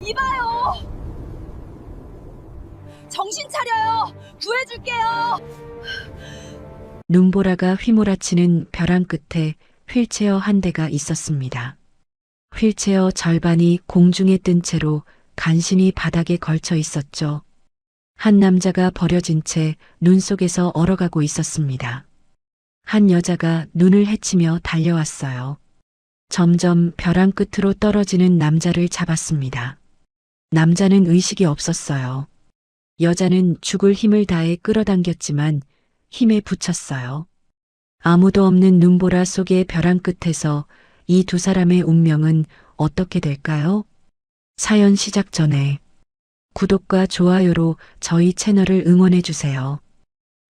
이봐요! 정신 차려요! 구해줄게요! 눈보라가 휘몰아치는 벼랑 끝에 휠체어 한 대가 있었습니다. 휠체어 절반이 공중에 뜬 채로 간신히 바닥에 걸쳐 있었죠. 한 남자가 버려진 채 눈 속에서 얼어가고 있었습니다. 한 여자가 눈을 헤치며 달려왔어요. 점점 벼랑 끝으로 떨어지는 남자를 잡았습니다. 남자는 의식이 없었어요. 여자는 죽을 힘을 다해 끌어당겼지만 힘에 부쳤어요. 아무도 없는 눈보라 속의 벼랑 끝에서 이 두 사람의 운명은 어떻게 될까요? 사연 시작 전에 구독과 좋아요로 저희 채널을 응원해 주세요.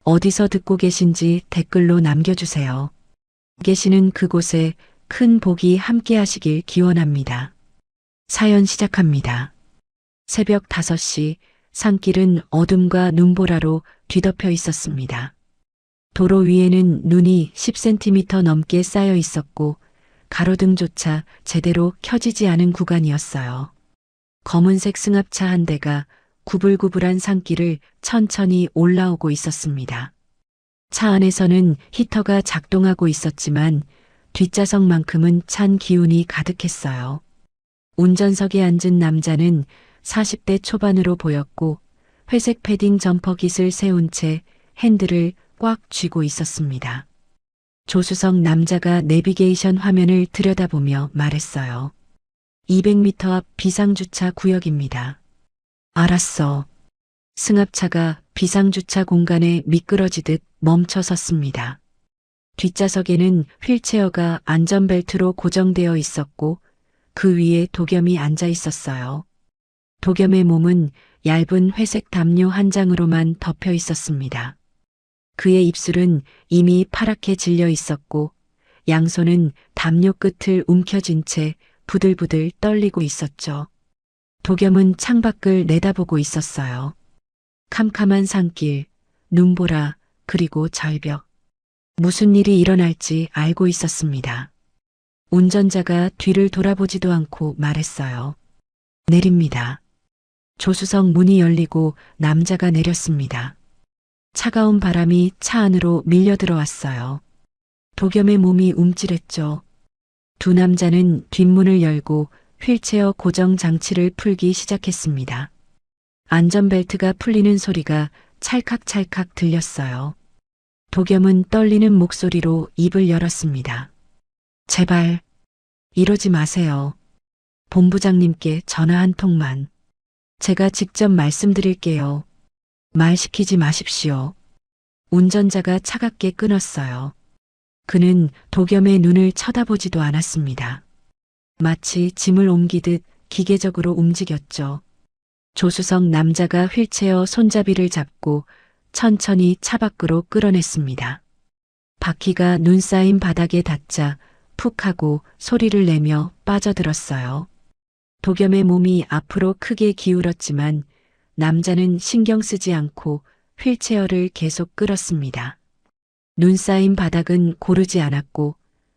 어디서 듣고 계신지 댓글로 남겨주세요. 계시는 그곳에 큰 복이 함께 하시길 기원합니다. 사연 시작합니다. 새벽 5시 산길은 어둠과 눈보라로 뒤덮여 있었습니다. 도로 위에는 눈이 10cm 넘게 쌓여 있었고 가로등조차 제대로 켜지지 않은 구간이었어요. 검은색 승합차 한 대가 구불구불한 산길을 천천히 올라오고 있었습니다. 차 안에서는 히터가 작동하고 있었지만 뒷좌석만큼은 찬 기운이 가득했어요. 운전석에 앉은 남자는 40대 초반으로 보였고 회색 패딩 점퍼 깃을 세운 채 핸들을 꽉 쥐고 있었습니다. 조수석 남자가 내비게이션 화면을 들여다보며 말했어요. 200m 앞 비상주차 구역입니다. 알았어. 승합차가 비상주차 공간에 미끄러지듯 멈춰 섰습니다. 뒷좌석에는 휠체어가 안전벨트로 고정되어 있었고 그 위에 도겸이 앉아 있었어요. 도겸의 몸은 얇은 회색 담요 한 장으로만 덮여 있었습니다. 그의 입술은 이미 파랗게 질려 있었고 양손은 담요 끝을 움켜쥔 채 부들부들 떨리고 있었죠. 도겸은 창밖을 내다보고 있었어요. 캄캄한 산길, 눈보라, 그리고 절벽. 무슨 일이 일어날지 알고 있었습니다. 운전자가 뒤를 돌아보지도 않고 말했어요. 내립니다. 조수석 문이 열리고 남자가 내렸습니다. 차가운 바람이 차 안으로 밀려 들어왔어요. 도겸의 몸이 움찔했죠. 두 남자는 뒷문을 열고 휠체어 고정 장치를 풀기 시작했습니다. 안전벨트가 풀리는 소리가 찰칵찰칵 들렸어요. 도겸은 떨리는 목소리로 입을 열었습니다. 제발, 이러지 마세요. 본부장님께 전화 한 통만. 제가 직접 말씀드릴게요. 말 시키지 마십시오. 운전자가 차갑게 끊었어요. 그는 도겸의 눈을 쳐다보지도 않았습니다. 마치 짐을 옮기듯 기계적으로 움직였죠. 조수석 남자가 휠체어 손잡이를 잡고 천천히 차 밖으로 끌어냈습니다. 바퀴가 눈 쌓인 바닥에 닿자 푹 하고 소리를 내며 빠져들었어요. 도겸의 몸이 앞으로 크게 기울었지만 남자는 신경 쓰지 않고 휠체어를 계속 끌었습니다. 눈 쌓인 바닥은 고르지 않았고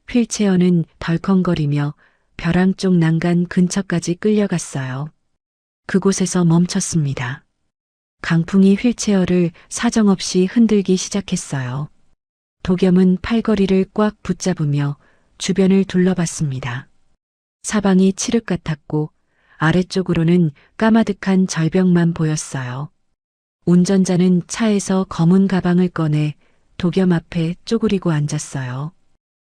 휠체어는 덜컹거리며 벼랑 쪽 난간 근처까지 끌려갔어요. 그곳에서 멈췄습니다. 강풍이 휠체어를 사정없이 흔들기 시작했어요. 도겸은 팔걸이를 꽉 붙잡으며 주변을 둘러봤습니다. 사방이 칠흑 같았고 아래쪽으로는 까마득한 절벽만 보였어요. 운전자는 차에서 검은 가방을 꺼내 도겸 앞에 쪼그리고 앉았어요.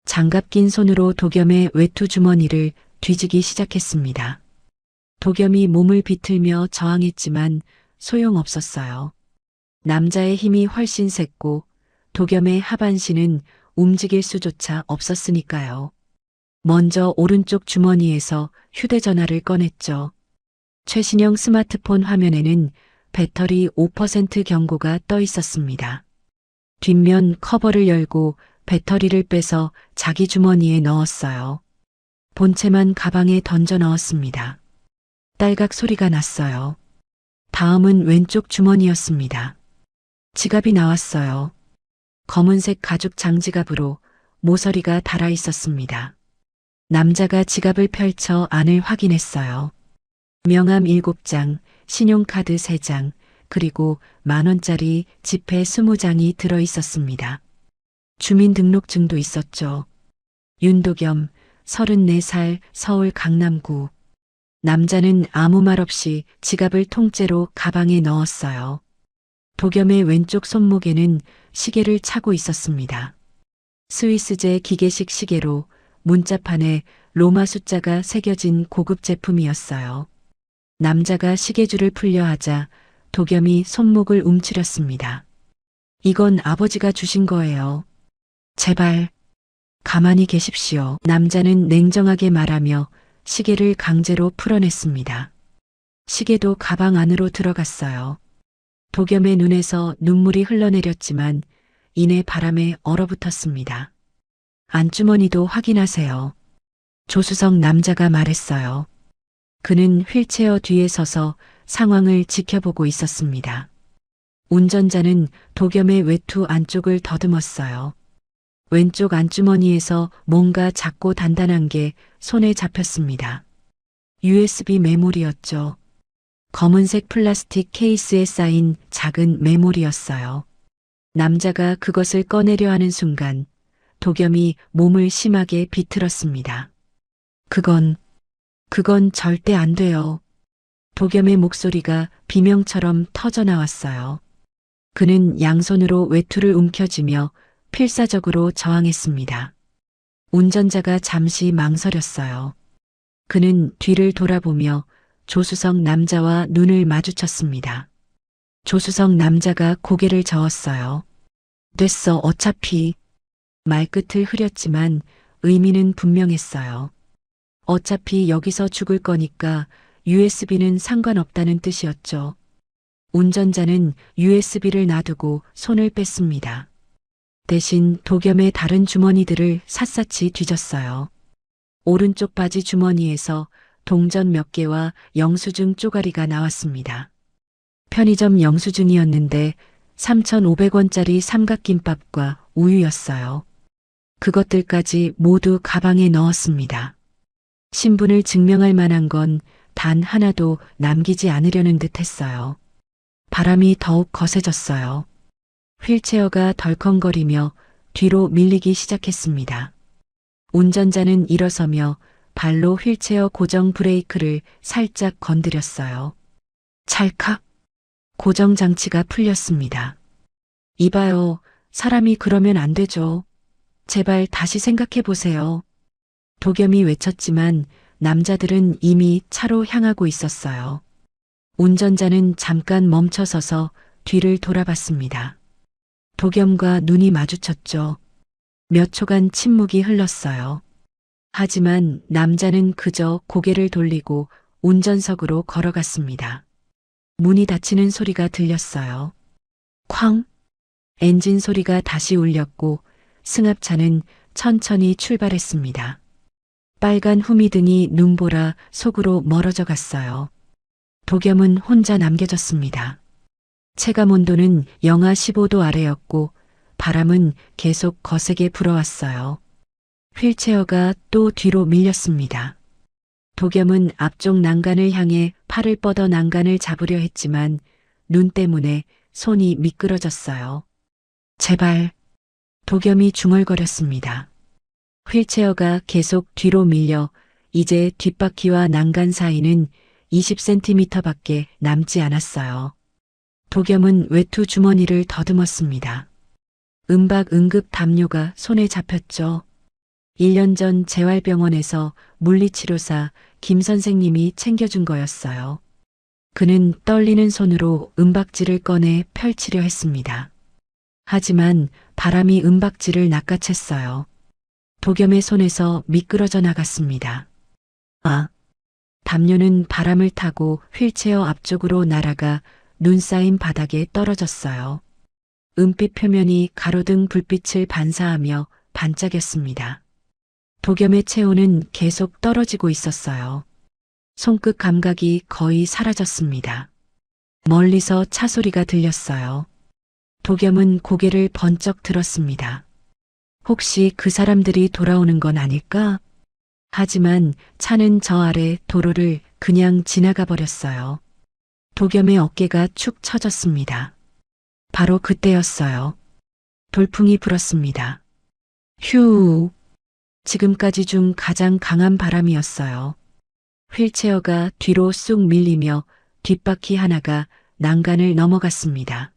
장갑 낀 손으로 도겸의 외투 주머니를 뒤지기 시작했습니다. 도겸이 몸을 비틀며 저항했지만 소용없었어요. 남자의 힘이 훨씬 셌고 도겸의 하반신은 움직일 수조차 없었으니까요. 먼저 오른쪽 주머니에서 휴대전화를 꺼냈죠. 최신형 스마트폰 화면에는 배터리 5% 경고가 떠 있었습니다. 뒷면 커버를 열고 배터리를 빼서 자기 주머니에 넣었어요. 본체만 가방에 던져 넣었습니다. 딸각 소리가 났어요. 다음은 왼쪽 주머니였습니다. 지갑이 나왔어요. 검은색 가죽 장지갑으로 모서리가 달아 있었습니다. 남자가 지갑을 펼쳐 안을 확인했어요. 명함 7장, 신용카드 3장, 그리고 10,000원짜리 지폐 20장이 들어 있었습니다. 주민등록증도 있었죠. 윤도겸, 34살, 서울 강남구. 남자는 아무 말 없이 지갑을 통째로 가방에 넣었어요. 도겸의 왼쪽 손목에는 시계를 차고 있었습니다. 스위스제 기계식 시계로 문자판에 로마 숫자가 새겨진 고급 제품이었어요. 남자가 시계줄을 풀려 하자 도겸이 손목을 움츠렸습니다. 이건 아버지가 주신 거예요. 제발 가만히 계십시오. 남자는 냉정하게 말하며 시계를 강제로 풀어냈습니다. 시계도 가방 안으로 들어갔어요. 도겸의 눈에서 눈물이 흘러내렸지만 이내 바람에 얼어붙었습니다. 안주머니도 확인하세요. 조수석 남자가 말했어요. 그는 휠체어 뒤에 서서 상황을 지켜보고 있었습니다. 운전자는 도겸의 외투 안쪽을 더듬었어요. 왼쪽 안주머니에서 뭔가 작고 단단한 게 손에 잡혔습니다. USB 메모리였죠. 검은색 플라스틱 케이스에 쌓인 작은 메모리였어요. 남자가 그것을 꺼내려 하는 순간 도겸이 몸을 심하게 비틀었습니다. 그건 절대 안 돼요. 도겸의 목소리가 비명처럼 터져 나왔어요. 그는 양손으로 외투를 움켜쥐며 필사적으로 저항했습니다. 운전자가 잠시 망설였어요. 그는 뒤를 돌아보며 조수석 남자와 눈을 마주쳤습니다. 조수석 남자가 고개를 저었어요. 됐어, 어차피. 말끝을 흐렸지만 의미는 분명했어요. 어차피 여기서 죽을 거니까 USB는 상관없다는 뜻이었죠. 운전자는 USB를 놔두고 손을 뺐습니다. 대신 도겸의 다른 주머니들을 샅샅이 뒤졌어요. 오른쪽 바지 주머니에서 동전 몇 개와 영수증 쪼가리가 나왔습니다. 편의점 영수증이었는데 3,500원짜리 삼각김밥과 우유였어요. 그것들까지 모두 가방에 넣었습니다. 신분을 증명할 만한 건 단 하나도 남기지 않으려는 듯 했어요. 바람이 더욱 거세졌어요. 휠체어가 덜컹거리며 뒤로 밀리기 시작했습니다. 운전자는 일어서며 발로 휠체어 고정 브레이크를 살짝 건드렸어요. 찰칵! 고정 장치가 풀렸습니다. 이봐요, 사람이 그러면 안 되죠. 제발 다시 생각해 보세요. 도겸이 외쳤지만 남자들은 이미 차로 향하고 있었어요. 운전자는 잠깐 멈춰서서 뒤를 돌아봤습니다. 도겸과 눈이 마주쳤죠. 몇 초간 침묵이 흘렀어요. 하지만 남자는 그저 고개를 돌리고 운전석으로 걸어갔습니다. 문이 닫히는 소리가 들렸어요. 쾅! 엔진 소리가 다시 울렸고 승합차는 천천히 출발했습니다. 빨간 후미등이 눈보라 속으로 멀어져 갔어요. 도겸은 혼자 남겨졌습니다. 체감 온도는 영하 15도 아래였고 바람은 계속 거세게 불어왔어요. 휠체어가 또 뒤로 밀렸습니다. 도겸은 앞쪽 난간을 향해 팔을 뻗어 난간을 잡으려 했지만 눈 때문에 손이 미끄러졌어요. 제발. 도겸이 중얼거렸습니다. 휠체어가 계속 뒤로 밀려 이제 뒷바퀴와 난간 사이는 20cm밖에 남지 않았어요. 도겸은 외투 주머니를 더듬었습니다. 은박 응급 담요가 손에 잡혔죠. 1년 전 재활병원에서 물리치료사 김 선생님이 챙겨준 거였어요. 그는 떨리는 손으로 은박지를 꺼내 펼치려 했습니다. 하지만 바람이 은박지를 낚아챘어요. 도겸의 손에서 미끄러져 나갔습니다. 아! 담요는 바람을 타고 휠체어 앞쪽으로 날아가 눈 쌓인 바닥에 떨어졌어요. 은빛 표면이 가로등 불빛을 반사하며 반짝였습니다. 도겸의 체온은 계속 떨어지고 있었어요. 손끝 감각이 거의 사라졌습니다. 멀리서 차 소리가 들렸어요. 도겸은 고개를 번쩍 들었습니다. 혹시 그 사람들이 돌아오는 건 아닐까? 하지만 차는 저 아래 도로를 그냥 지나가 버렸어요. 도겸의 어깨가 축 처졌습니다. 바로 그때였어요. 돌풍이 불었습니다. 휴. 지금까지 중 가장 강한 바람이었어요. 휠체어가 뒤로 쑥 밀리며 뒷바퀴 하나가 난간을 넘어갔습니다.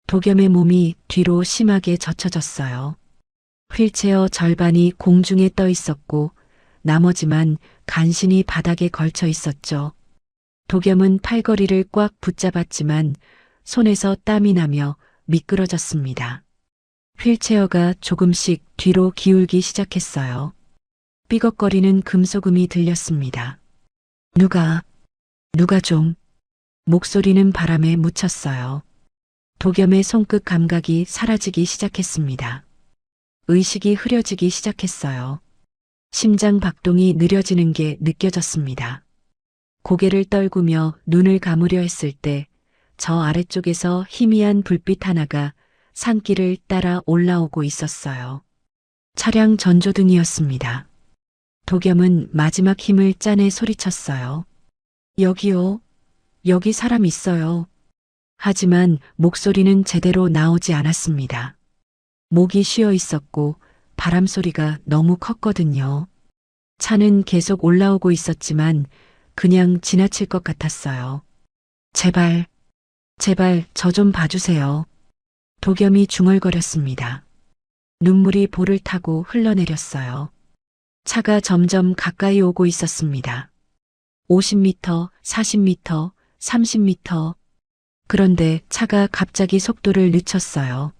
도겸의 몸이 뒤로 심하게 젖혀졌어요. 휠체어 절반이 공중에 떠 있었고 나머지만 간신히 바닥에 걸쳐 있었죠. 도겸은 팔걸이를 꽉 붙잡았지만 손에서 땀이 나며 미끄러졌습니다. 휠체어가 조금씩 뒤로 기울기 시작했어요. 삐걱거리는 금소금이 들렸습니다. 누가 좀. 목소리는 바람에 묻혔어요. 도겸의 손끝 감각이 사라지기 시작했습니다. 의식이 흐려지기 시작했어요. 심장 박동이 느려지는 게 느껴졌습니다. 고개를 떨구며 눈을 감으려 했을 때 저 아래쪽에서 희미한 불빛 하나가 산길을 따라 올라오고 있었어요. 차량 전조등이었습니다. 도겸은 마지막 힘을 짜내 소리쳤어요. 여기요. 여기 사람 있어요. 하지만 목소리는 제대로 나오지 않았습니다. 목이 쉬어 있었고 바람 소리가 너무 컸거든요. 차는 계속 올라오고 있었지만 그냥 지나칠 것 같았어요. 제발 저 좀 봐주세요. 도겸이 중얼거렸습니다. 눈물이 볼을 타고 흘러내렸어요. 차가 점점 가까이 오고 있었습니다. 50m, 40m, 30m. 그런데 차가 갑자기 속도를 늦췄어요.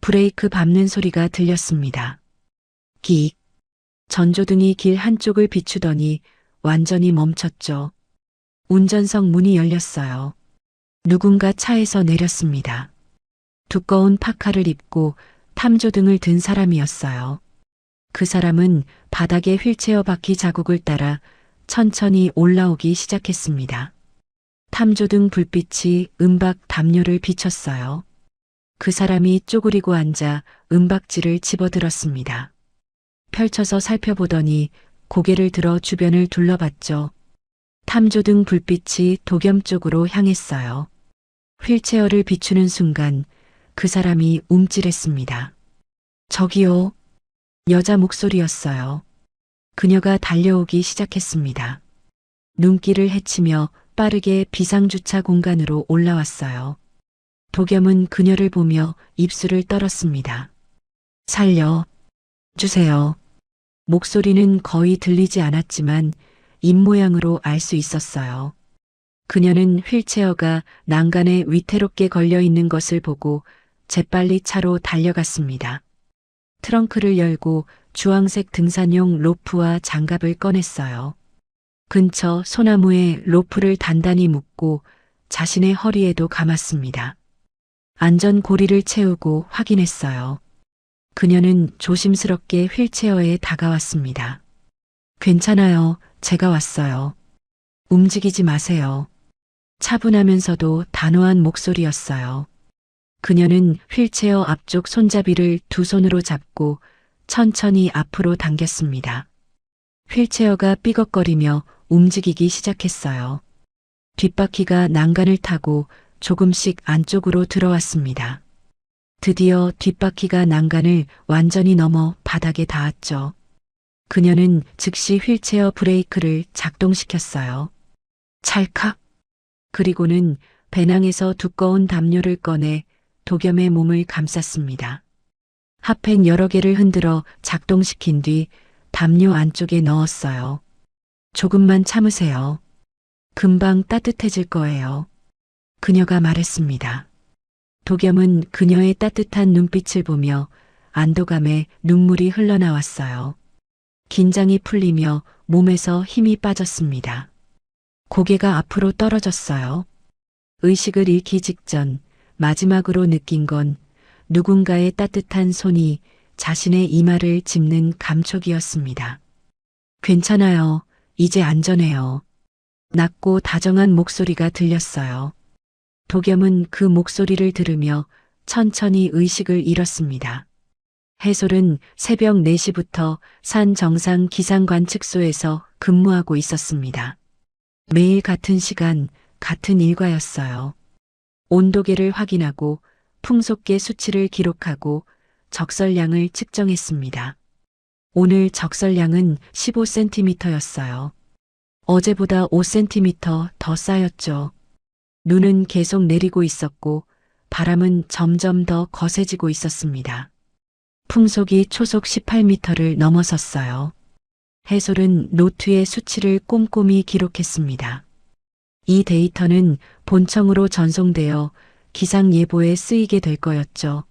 브레이크 밟는 소리가 들렸습니다. 끽. 전조등이 길 한쪽을 비추더니 완전히 멈췄죠. 운전석 문이 열렸어요. 누군가 차에서 내렸습니다. 두꺼운 파카를 입고 탐조등을 든 사람이었어요. 그 사람은 바닥에 휠체어 바퀴 자국을 따라 천천히 올라오기 시작했습니다. 탐조등 불빛이 은박 담요를 비쳤어요. 그 사람이 쪼그리고 앉아 은박지를 집어들었습니다. 펼쳐서 살펴보더니 고개를 들어 주변을 둘러봤죠. 탐조등 불빛이 도겸 쪽으로 향했어요. 휠체어를 비추는 순간 그 사람이 움찔했습니다. 저기요. 여자 목소리였어요. 그녀가 달려오기 시작했습니다. 눈길을 헤치며 빠르게 비상주차 공간으로 올라왔어요. 도겸은 그녀를 보며 입술을 떨었습니다. 살려 주세요. 목소리는 거의 들리지 않았지만 입모양으로 알 수 있었어요. 그녀는 휠체어가 난간에 위태롭게 걸려 있는 것을 보고 재빨리 차로 달려갔습니다. 트렁크를 열고 주황색 등산용 로프와 장갑을 꺼냈어요. 근처 소나무에 로프를 단단히 묶고 자신의 허리에도 감았습니다. 안전고리를 채우고 확인했어요. 그녀는 조심스럽게 휠체어에 다가왔습니다. 괜찮아요. 제가 왔어요. 움직이지 마세요. 차분하면서도 단호한 목소리였어요. 그녀는 휠체어 앞쪽 손잡이를 두 손으로 잡고 천천히 앞으로 당겼습니다. 휠체어가 삐걱거리며 움직이기 시작했어요. 뒷바퀴가 난간을 타고 조금씩 안쪽으로 들어왔습니다. 드디어 뒷바퀴가 난간을 완전히 넘어 바닥에 닿았죠. 그녀는 즉시 휠체어 브레이크를 작동시켰어요. 찰칵. 그리고는 배낭에서 두꺼운 담요를 꺼내 도겸의 몸을 감쌌습니다. 핫팩 여러 개를 흔들어 작동시킨 뒤 담요 안쪽에 넣었어요. 조금만 참으세요. 금방 따뜻해질 거예요. 그녀가 말했습니다. 도겸은 그녀의 따뜻한 눈빛을 보며 안도감에 눈물이 흘러나왔어요. 긴장이 풀리며 몸에서 힘이 빠졌습니다. 고개가 앞으로 떨어졌어요. 의식을 잃기 직전 마지막으로 느낀 건 누군가의 따뜻한 손이 자신의 이마를 짚는 감촉이었습니다. 괜찮아요. 이제 안전해요. 낮고 다정한 목소리가 들렸어요. 도겸은 그 목소리를 들으며 천천히 의식을 잃었습니다. 해솔은 새벽 4시부터 산 정상 기상관측소에서 근무하고 있었습니다. 매일 같은 시간, 같은 일과였어요. 온도계를 확인하고 풍속계 수치를 기록하고 적설량을 측정했습니다. 오늘 적설량은 15cm였어요. 어제보다 5cm 더 쌓였죠. 눈은 계속 내리고 있었고 바람은 점점 더 거세지고 있었습니다. 풍속이 초속 18m를 넘어섰어요. 해솔은 노트에 수치를 꼼꼼히 기록했습니다. 이 데이터는 본청으로 전송되어 기상예보에 쓰이게 될 거였죠.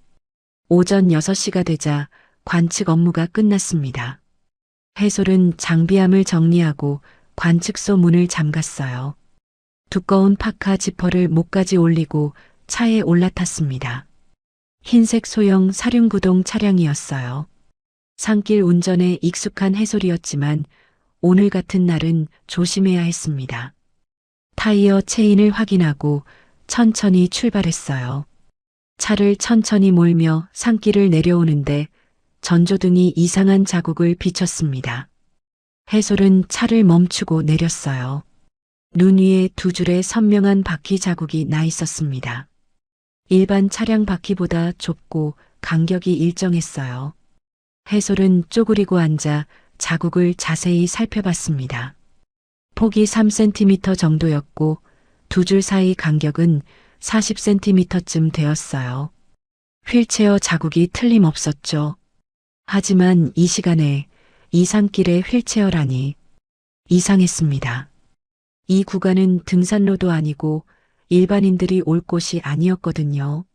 오전 6시가 되자 관측 업무가 끝났습니다. 해솔은 장비함을 정리하고 관측소 문을 잠갔어요. 두꺼운 파카 지퍼를 목까지 올리고 차에 올라탔습니다. 흰색 소형 사륜구동 차량이었어요. 산길 운전에 익숙한 해솔이었지만 오늘 같은 날은 조심해야 했습니다. 타이어 체인을 확인하고 천천히 출발했어요. 차를 천천히 몰며 산길을 내려오는데 전조등이 이상한 자국을 비췄습니다. 해솔은 차를 멈추고 내렸어요. 눈 위에 두 줄의 선명한 바퀴 자국이 나 있었습니다. 일반 차량 바퀴보다 좁고 간격이 일정했어요. 해솔은 쪼그리고 앉아 자국을 자세히 살펴봤습니다. 폭이 3cm 정도였고 두 줄 사이 간격은 40cm쯤 되었어요. 휠체어 자국이 틀림없었죠. 하지만 이 시간에 이 산길에 휠체어라니 이상했습니다. 이 구간은 등산로도 아니고 일반인들이 올 곳이 아니었거든요.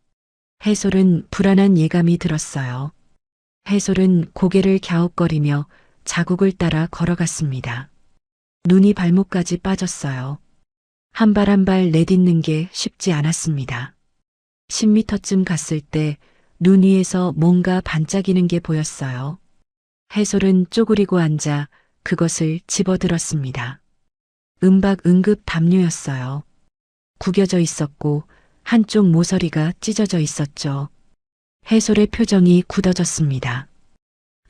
해솔은 불안한 예감이 들었어요. 해솔은 고개를 갸웃거리며 자국을 따라 걸어갔습니다. 눈이 발목까지 빠졌어요. 한 발 한 발 내딛는 게 쉽지 않았습니다. 10m쯤 갔을 때 눈 위에서 뭔가 반짝이는 게 보였어요. 해솔은 쪼그리고 앉아 그것을 집어들었습니다. 은박 응급 담요였어요. 구겨져 있었고 한쪽 모서리가 찢어져 있었죠. 해솔의 표정이 굳어졌습니다.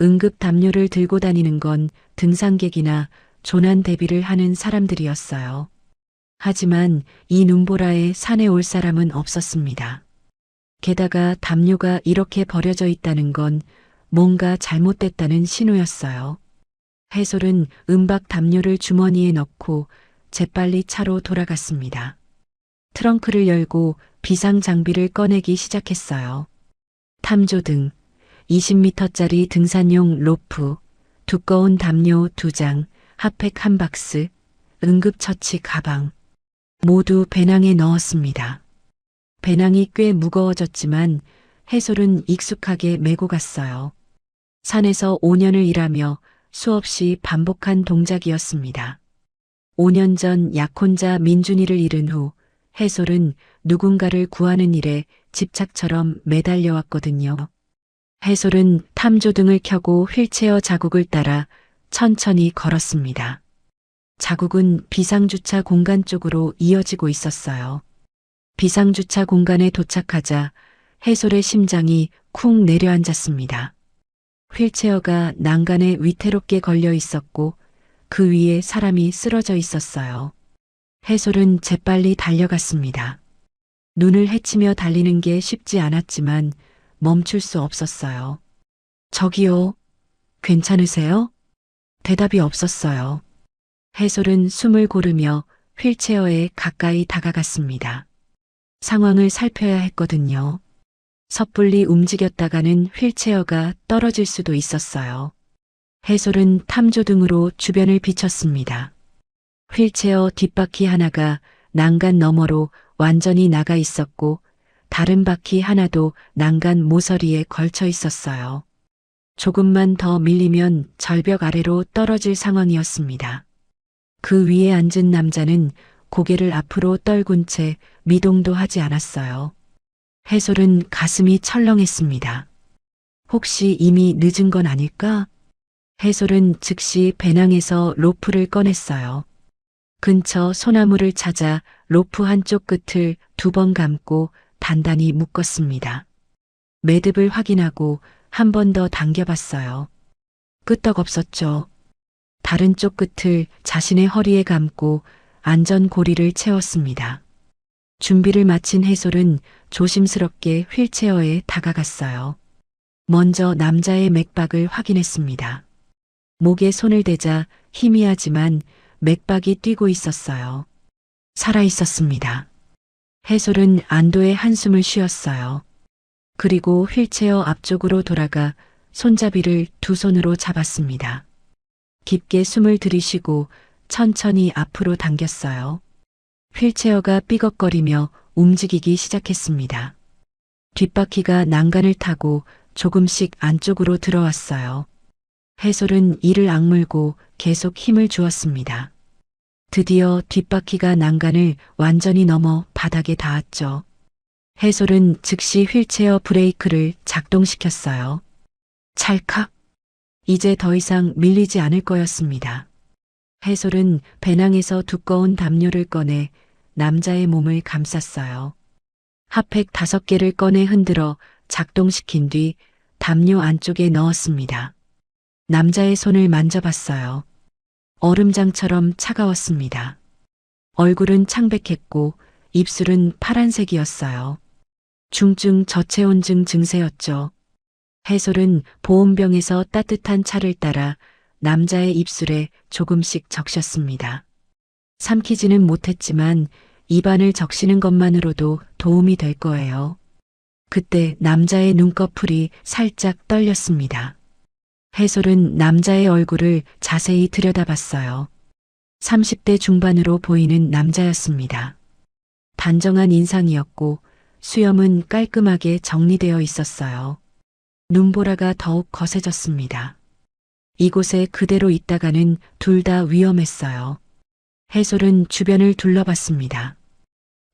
응급 담요를 들고 다니는 건 등산객이나 조난 대비를 하는 사람들이었어요. 하지만 이 눈보라에 산에 올 사람은 없었습니다. 게다가 담요가 이렇게 버려져 있다는 건 뭔가 잘못됐다는 신호였어요. 해솔은 은박 담요를 주머니에 넣고 재빨리 차로 돌아갔습니다. 트렁크를 열고 비상 장비를 꺼내기 시작했어요. 탐조등, 20m짜리 등산용 로프, 두꺼운 담요 2장, 핫팩 1박스, 응급처치 가방, 모두 배낭에 넣었습니다. 배낭이 꽤 무거워졌지만 해솔은 익숙하게 메고 갔어요. 산에서 5년을 일하며 수없이 반복한 동작이었습니다. 5년 전 약혼자 민준이를 잃은 후 해솔은 누군가를 구하는 일에 집착처럼 매달려 왔거든요. 해솔은 탐조등을 켜고 휠체어 자국을 따라 천천히 걸었습니다. 자국은 비상주차 공간 쪽으로 이어지고 있었어요. 비상주차 공간에 도착하자 해솔의 심장이 쿵 내려앉았습니다. 휠체어가 난간에 위태롭게 걸려 있었고 그 위에 사람이 쓰러져 있었어요. 해솔은 재빨리 달려갔습니다. 눈을 헤치며 달리는 게 쉽지 않았지만 멈출 수 없었어요. 저기요, 괜찮으세요? 대답이 없었어요. 해솔은 숨을 고르며 휠체어에 가까이 다가갔습니다. 상황을 살펴야 했거든요. 섣불리 움직였다가는 휠체어가 떨어질 수도 있었어요. 해솔은 탐조등으로 주변을 비췄습니다. 휠체어 뒷바퀴 하나가 난간 너머로 완전히 나가 있었고 다른 바퀴 하나도 난간 모서리에 걸쳐 있었어요. 조금만 더 밀리면 절벽 아래로 떨어질 상황이었습니다. 그 위에 앉은 남자는 고개를 앞으로 떨군 채 미동도 하지 않았어요. 해솔은 가슴이 철렁했습니다. 혹시 이미 늦은 건 아닐까? 해솔은 즉시 배낭에서 로프를 꺼냈어요. 근처 소나무를 찾아 로프 한쪽 끝을 2번 감고 단단히 묶었습니다. 매듭을 확인하고 한 번 더 당겨봤어요. 끄떡없었죠. 다른 쪽 끝을 자신의 허리에 감고 안전고리를 채웠습니다. 준비를 마친 해솔은 조심스럽게 휠체어에 다가갔어요. 먼저 남자의 맥박을 확인했습니다. 목에 손을 대자 희미하지만 맥박이 뛰고 있었어요. 살아 있었습니다. 해솔은 안도의 한숨을 쉬었어요. 그리고 휠체어 앞쪽으로 돌아가 손잡이를 두 손으로 잡았습니다. 깊게 숨을 들이쉬고 천천히 앞으로 당겼어요. 휠체어가 삐걱거리며 움직이기 시작했습니다. 뒷바퀴가 난간을 타고 조금씩 안쪽으로 들어왔어요. 해솔은 이를 악물고 계속 힘을 주었습니다. 드디어 뒷바퀴가 난간을 완전히 넘어 바닥에 닿았죠. 해솔은 즉시 휠체어 브레이크를 작동시켰어요. 찰칵! 이제 더 이상 밀리지 않을 거였습니다. 해솔은 배낭에서 두꺼운 담요를 꺼내 남자의 몸을 감쌌어요. 핫팩 5개를 꺼내 흔들어 작동시킨 뒤 담요 안쪽에 넣었습니다. 남자의 손을 만져봤어요. 얼음장처럼 차가웠습니다. 얼굴은 창백했고 입술은 파란색이었어요. 중증 저체온증 증세였죠. 해솔은 보온병에서 따뜻한 차를 따라 남자의 입술에 조금씩 적셨습니다. 삼키지는 못했지만 입안을 적시는 것만으로도 도움이 될 거예요. 그때 남자의 눈꺼풀이 살짝 떨렸습니다. 해솔은 남자의 얼굴을 자세히 들여다봤어요. 30대 중반으로 보이는 남자였습니다. 단정한 인상이었고 수염은 깔끔하게 정리되어 있었어요. 눈보라가 더욱 거세졌습니다. 이곳에 그대로 있다가는 둘 다 위험했어요. 해솔은 주변을 둘러봤습니다.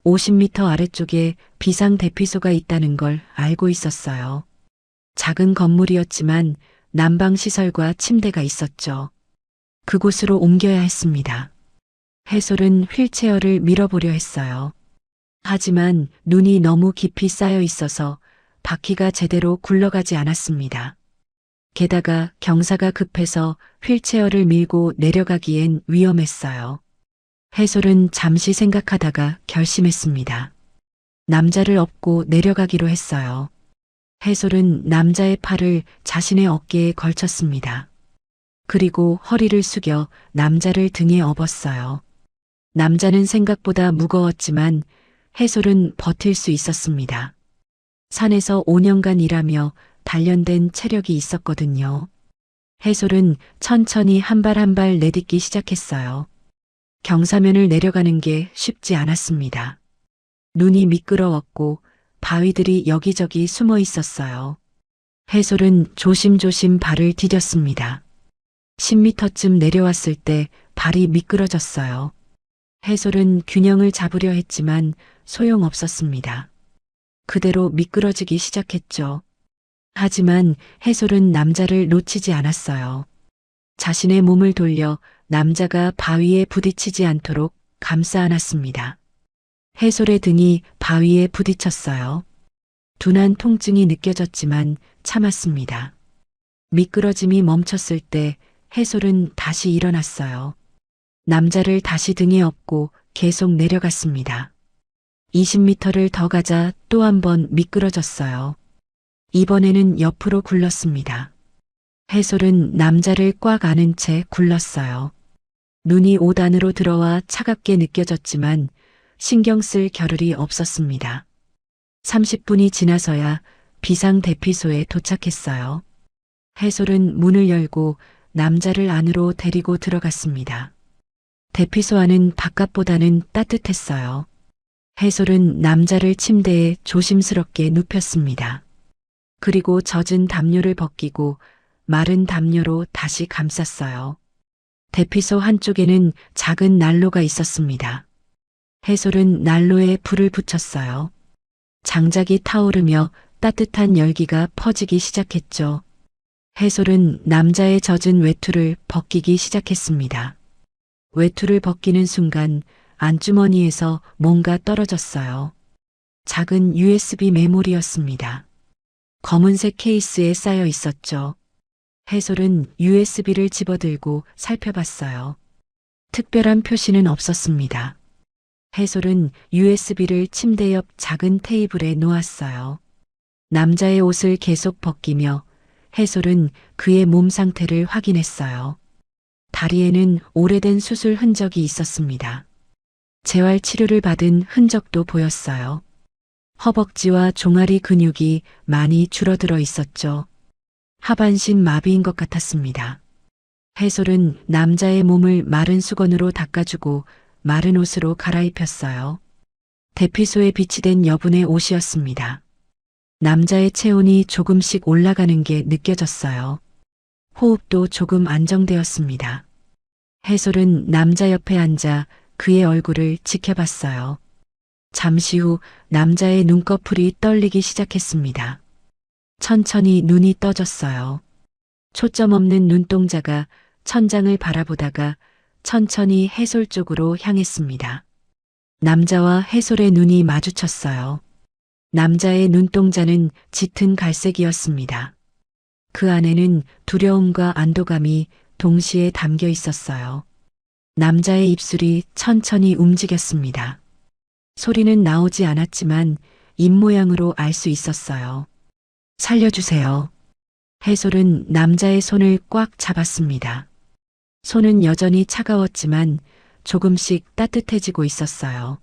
50m 아래쪽에 비상 대피소가 있다는 걸 알고 있었어요. 작은 건물이었지만 난방시설과 침대가 있었죠. 그곳으로 옮겨야 했습니다. 해솔은 휠체어를 밀어보려 했어요. 하지만 눈이 너무 깊이 쌓여 있어서 바퀴가 제대로 굴러가지 않았습니다. 게다가 경사가 급해서 휠체어를 밀고 내려가기엔 위험했어요. 해솔은 잠시 생각하다가 결심했습니다. 남자를 업고 내려가기로 했어요. 해솔은 남자의 팔을 자신의 어깨에 걸쳤습니다. 그리고 허리를 숙여 남자를 등에 업었어요. 남자는 생각보다 무거웠지만 해솔은 버틸 수 있었습니다. 산에서 5년간 일하며 단련된 체력이 있었거든요. 해솔은 천천히 한 발 한 발 내딛기 시작했어요. 경사면을 내려가는 게 쉽지 않았습니다. 눈이 미끄러웠고 바위들이 여기저기 숨어 있었어요. 해솔은 조심조심 발을 디뎠습니다. 10m쯤 내려왔을 때 발이 미끄러졌어요. 해솔은 균형을 잡으려 했지만 소용없었습니다. 그대로 미끄러지기 시작했죠. 하지만 해솔은 남자를 놓치지 않았어요. 자신의 몸을 돌려 남자가 바위에 부딪히지 않도록 감싸 안았습니다. 해솔의 등이 바위에 부딪혔어요. 둔한 통증이 느껴졌지만 참았습니다. 미끄러짐이 멈췄을 때 해솔은 다시 일어났어요. 남자를 다시 등에 업고 계속 내려갔습니다. 20m를 더 가자 또 한 번 미끄러졌어요. 이번에는 옆으로 굴렀습니다. 해솔은 남자를 꽉 안은 채 굴렀어요. 눈이 5단으로 들어와 차갑게 느껴졌지만 신경 쓸 겨를이 없었습니다. 30분이 지나서야 비상 대피소에 도착했어요. 해솔은 문을 열고 남자를 안으로 데리고 들어갔습니다. 대피소 안은 바깥보다는 따뜻했어요. 해솔은 남자를 침대에 조심스럽게 눕혔습니다. 그리고 젖은 담요를 벗기고 마른 담요로 다시 감쌌어요. 대피소 한쪽에는 작은 난로가 있었습니다. 해솔은 난로에 불을 붙였어요. 장작이 타오르며 따뜻한 열기가 퍼지기 시작했죠. 해솔은 남자의 젖은 외투를 벗기기 시작했습니다. 외투를 벗기는 순간 안주머니에서 뭔가 떨어졌어요. 작은 USB 메모리였습니다. 검은색 케이스에 쌓여 있었죠. 해솔은 USB를 집어들고 살펴봤어요. 특별한 표시는 없었습니다. 해솔은 USB를 침대 옆 작은 테이블에 놓았어요. 남자의 옷을 계속 벗기며 해솔은 그의 몸 상태를 확인했어요. 다리에는 오래된 수술 흔적이 있었습니다. 재활 치료를 받은 흔적도 보였어요. 허벅지와 종아리 근육이 많이 줄어들어 있었죠. 하반신 마비인 것 같았습니다. 해솔은 남자의 몸을 마른 수건으로 닦아주고 마른 옷으로 갈아입혔어요. 대피소에 비치된 여분의 옷이었습니다. 남자의 체온이 조금씩 올라가는 게 느껴졌어요. 호흡도 조금 안정되었습니다. 해솔은 남자 옆에 앉아 그의 얼굴을 지켜봤어요. 잠시 후 남자의 눈꺼풀이 떨리기 시작했습니다. 천천히 눈이 떠졌어요. 초점 없는 눈동자가 천장을 바라보다가 천천히 해솔 쪽으로 향했습니다. 남자와 해솔의 눈이 마주쳤어요. 남자의 눈동자는 짙은 갈색이었습니다. 그 안에는 두려움과 안도감이 동시에 담겨 있었어요. 남자의 입술이 천천히 움직였습니다. 소리는 나오지 않았지만 입모양으로 알 수 있었어요. 살려주세요. 해솔은 남자의 손을 꽉 잡았습니다. 손은 여전히 차가웠지만 조금씩 따뜻해지고 있었어요.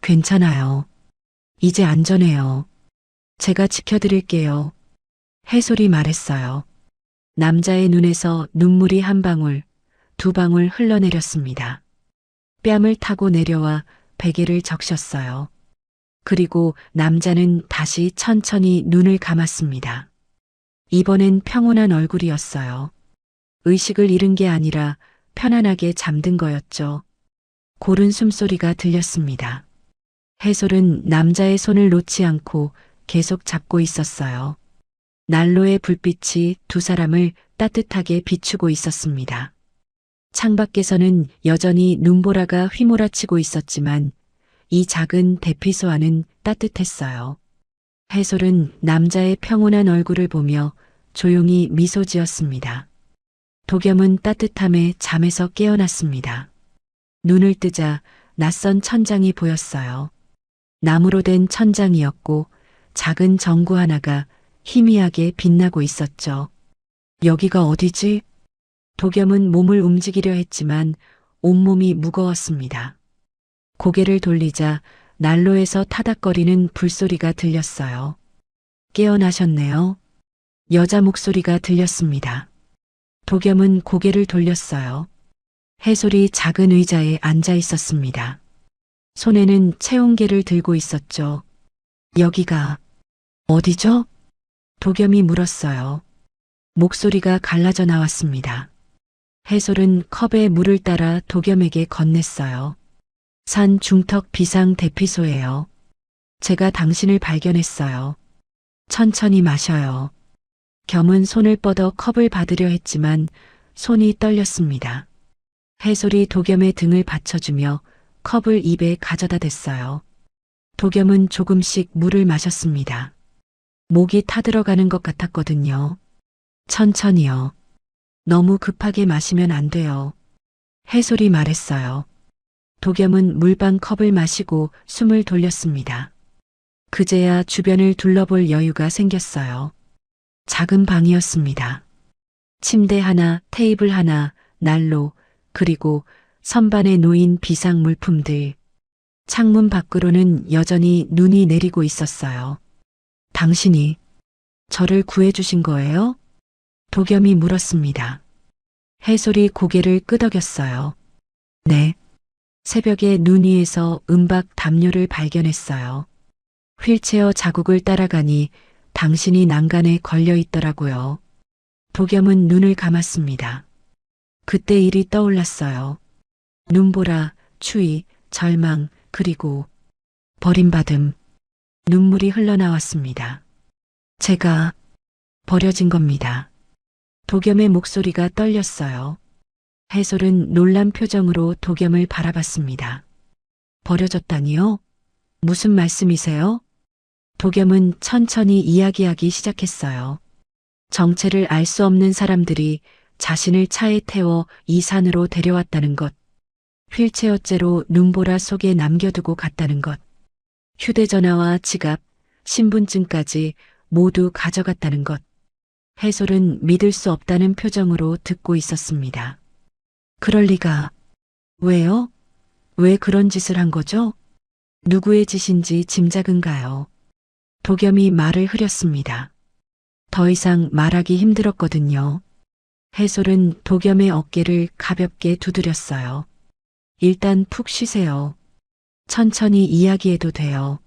괜찮아요. 이제 안전해요. 제가 지켜드릴게요. 해솔이 말했어요. 남자의 눈에서 눈물이 한 방울, 두 방울 흘러내렸습니다. 뺨을 타고 내려와 베개를 적셨어요. 그리고 남자는 다시 천천히 눈을 감았습니다. 이번엔 평온한 얼굴이었어요. 의식을 잃은 게 아니라 편안하게 잠든 거였죠. 고른 숨소리가 들렸습니다. 해솔은 남자의 손을 놓지 않고 계속 잡고 있었어요. 난로의 불빛이 두 사람을 따뜻하게 비추고 있었습니다. 창밖에서는 여전히 눈보라가 휘몰아치고 있었지만 이 작은 대피소 안은 따뜻했어요. 해솔은 남자의 평온한 얼굴을 보며 조용히 미소 지었습니다. 도겸은 따뜻함에 잠에서 깨어났습니다. 눈을 뜨자 낯선 천장이 보였어요. 나무로 된 천장이었고 작은 전구 하나가 희미하게 빛나고 있었죠. 여기가 어디지? 도겸은 몸을 움직이려 했지만 온몸이 무거웠습니다. 고개를 돌리자 난로에서 타닥거리는 불소리가 들렸어요. 깨어나셨네요. 여자 목소리가 들렸습니다. 도겸은 고개를 돌렸어요. 해솔이 작은 의자에 앉아 있었습니다. 손에는 체온계를 들고 있었죠. 여기가 어디죠? 도겸이 물었어요. 목소리가 갈라져 나왔습니다. 해솔은 컵에 물을 따라 도겸에게 건넸어요. 산 중턱 비상 대피소예요. 제가 당신을 발견했어요. 천천히 마셔요. 겸은 손을 뻗어 컵을 받으려 했지만 손이 떨렸습니다. 해솔이 도겸의 등을 받쳐주며 컵을 입에 가져다 댔어요. 도겸은 조금씩 물을 마셨습니다. 목이 타들어가는 것 같았거든요. 천천히요. 너무 급하게 마시면 안 돼요. 해솔이 말했어요. 도겸은 물반 컵을 마시고 숨을 돌렸습니다. 그제야 주변을 둘러볼 여유가 생겼어요. 작은 방이었습니다. 침대 하나, 테이블 하나, 난로, 그리고 선반에 놓인 비상 물품들. 창문 밖으로는 여전히 눈이 내리고 있었어요. 당신이 저를 구해주신 거예요? 도겸이 물었습니다. 해솔이 고개를 끄덕였어요. 네. 새벽에 눈 위에서 은박 담요를 발견했어요. 휠체어 자국을 따라가니 당신이 난간에 걸려 있더라고요. 도겸은 눈을 감았습니다. 그때 일이 떠올랐어요. 눈보라, 추위, 절망, 그리고 버림받음. 눈물이 흘러나왔습니다. 제가 버려진 겁니다. 도겸의 목소리가 떨렸어요. 해솔은 놀란 표정으로 도겸을 바라봤습니다. 버려졌다니요? 무슨 말씀이세요? 도겸은 천천히 이야기하기 시작했어요. 정체를 알 수 없는 사람들이 자신을 차에 태워 이 산으로 데려왔다는 것, 휠체어째로 눈보라 속에 남겨두고 갔다는 것. 휴대전화와 지갑, 신분증까지 모두 가져갔다는 것. 해솔은 믿을 수 없다는 표정으로 듣고 있었습니다. 그럴 리가. 왜요? 왜 그런 짓을 한 거죠? 누구의 짓인지 짐작은가요? 도겸이 말을 흐렸습니다. 더 이상 말하기 힘들었거든요. 해솔은 도겸의 어깨를 가볍게 두드렸어요. 일단 푹 쉬세요. 천천히 이야기해도 돼요.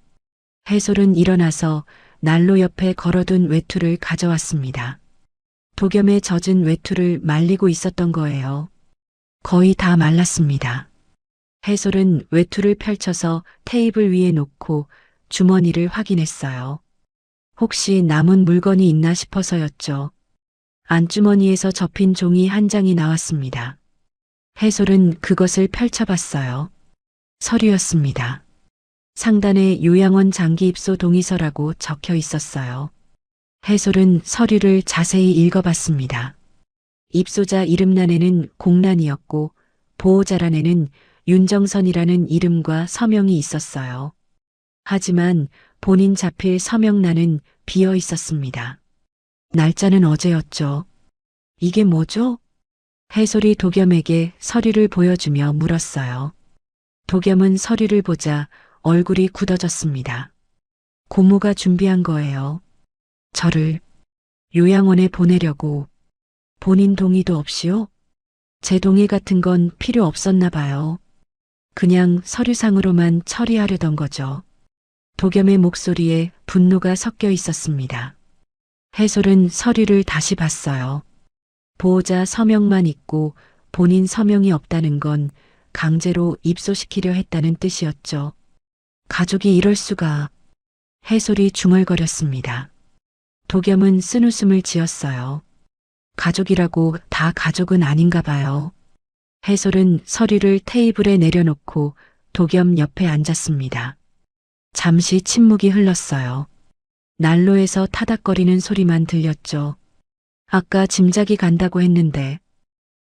해솔은 일어나서 난로 옆에 걸어둔 외투를 가져왔습니다. 도겸의 젖은 외투를 말리고 있었던 거예요. 거의 다 말랐습니다. 해솔은 외투를 펼쳐서 테이블 위에 놓고 주머니를 확인했어요. 혹시 남은 물건이 있나 싶어서였죠. 안주머니에서 접힌 종이 한 장이 나왔습니다. 해솔은 그것을 펼쳐봤어요. 서류였습니다. 상단에 요양원 장기 입소 동의서라고 적혀 있었어요. 해솔은 서류를 자세히 읽어봤습니다. 입소자 이름란에는 공란이었고 보호자란에는 윤정선이라는 이름과 서명이 있었어요. 하지만 본인 자필 서명란은 비어 있었습니다. 날짜는 어제였죠. 이게 뭐죠? 해솔이 도겸에게 서류를 보여주며 물었어요. 도겸은 서류를 보자 얼굴이 굳어졌습니다. 고모가 준비한 거예요. 저를 요양원에 보내려고. 본인 동의도 없이요? 제 동의 같은 건 필요 없었나 봐요. 그냥 서류상으로만 처리하려던 거죠. 도겸의 목소리에 분노가 섞여 있었습니다. 해솔은 서류를 다시 봤어요. 보호자 서명만 있고 본인 서명이 없다는 건 강제로 입소시키려 했다는 뜻이었죠. 가족이 이럴 수가. 해솔이 중얼거렸습니다. 도겸은 쓴웃음을 지었어요. 가족이라고 다 가족은 아닌가 봐요. 해솔은 서류를 테이블에 내려놓고 도겸 옆에 앉았습니다. 잠시 침묵이 흘렀어요. 난로에서 타닥거리는 소리만 들렸죠. 아까 짐작이 간다고 했는데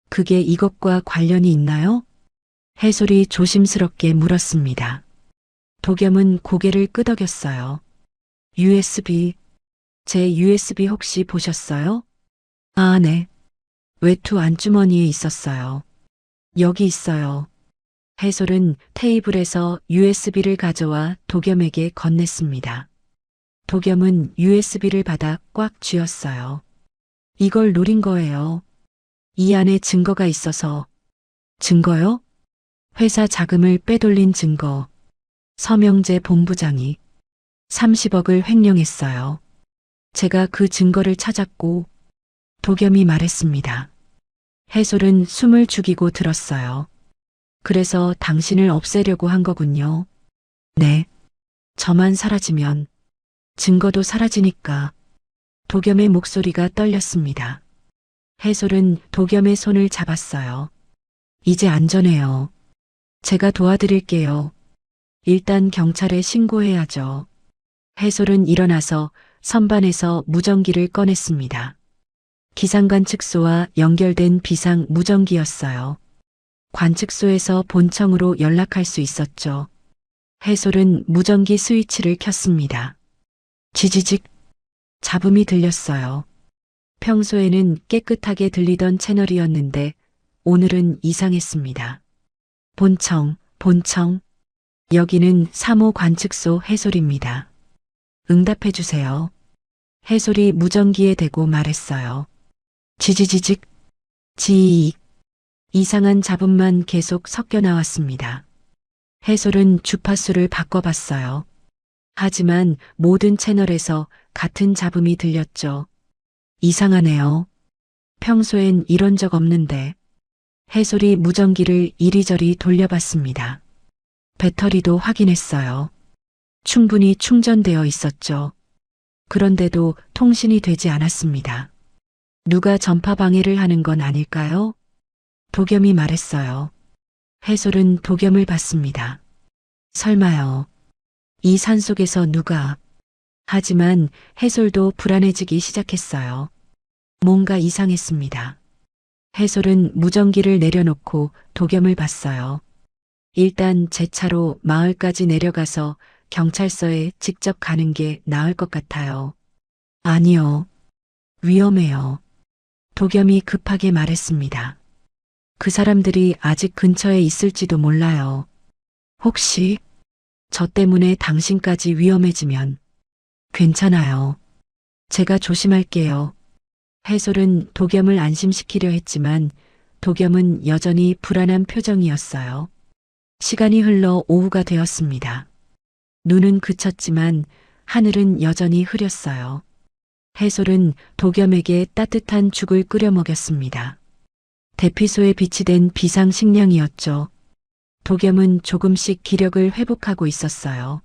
그게 이것과 관련이 있나요? 해솔이 조심스럽게 물었습니다. 도겸은 고개를 끄덕였어요. USB, 제 USB 혹시 보셨어요? 아, 네. 외투 안주머니에 있었어요. 여기 있어요. 해솔은 테이블에서 USB를 가져와 도겸에게 건넸습니다. 도겸은 USB를 받아 꽉 쥐었어요. 이걸 노린 거예요. 이 안에 증거가 있어서. 증거요? 회사 자금을 빼돌린 증거. 서명재 본부장이 30억을 횡령했어요. 제가 그 증거를 찾았고 도겸이 말했습니다. 해솔은 숨을 죽이고 들었어요. 그래서 당신을 없애려고 한 거군요. 네. 저만 사라지면 증거도 사라지니까. 도겸의 목소리가 떨렸습니다. 해솔은 도겸의 손을 잡았어요. 이제 안전해요. 제가 도와드릴게요. 일단 경찰에 신고해야죠. 해솔은 일어나서 선반에서 무전기를 꺼냈습니다. 기상관측소와 연결된 비상 무전기였어요. 관측소에서 본청으로 연락할 수 있었죠. 해솔은 무전기 스위치를 켰습니다. 지지직 잡음이 들렸어요. 평소에는 깨끗하게 들리던 채널이었는데 오늘은 이상했습니다. 본청. 여기는 3호 관측소 해솔입니다. 응답해 주세요. 해솔이 무전기에 대고 말했어요. 지지지직, 지익. 이상한 잡음만 계속 섞여 나왔습니다. 해솔은 주파수를 바꿔봤어요. 하지만 모든 채널에서 같은 잡음이 들렸죠. 이상하네요. 평소엔 이런 적 없는데. 해솔이 무전기를 이리저리 돌려봤습니다. 배터리도 확인했어요. 충분히 충전되어 있었죠. 그런데도 통신이 되지 않았습니다. 누가 전파 방해를 하는 건 아닐까요? 도겸이 말했어요. 해솔은 도겸을 봤습니다. 설마요. 이 산속에서 누가. 하지만 해솔도 불안해지기 시작했어요. 뭔가 이상했습니다. 해솔은 무전기를 내려놓고 도겸을 봤어요. 일단 제 차로 마을까지 내려가서 경찰서에 직접 가는 게 나을 것 같아요. 아니요. 위험해요. 도겸이 급하게 말했습니다. 그 사람들이 아직 근처에 있을지도 몰라요. 혹시 저 때문에 당신까지 위험해지면 괜찮아요. 제가 조심할게요. 해솔은 도겸을 안심시키려 했지만 도겸은 여전히 불안한 표정이었어요. 시간이 흘러 오후가 되었습니다. 눈은 그쳤지만 하늘은 여전히 흐렸어요. 해솔은 도겸에게 따뜻한 죽을 끓여 먹였습니다. 대피소에 비치된 비상식량이었죠. 도겸은 조금씩 기력을 회복하고 있었어요.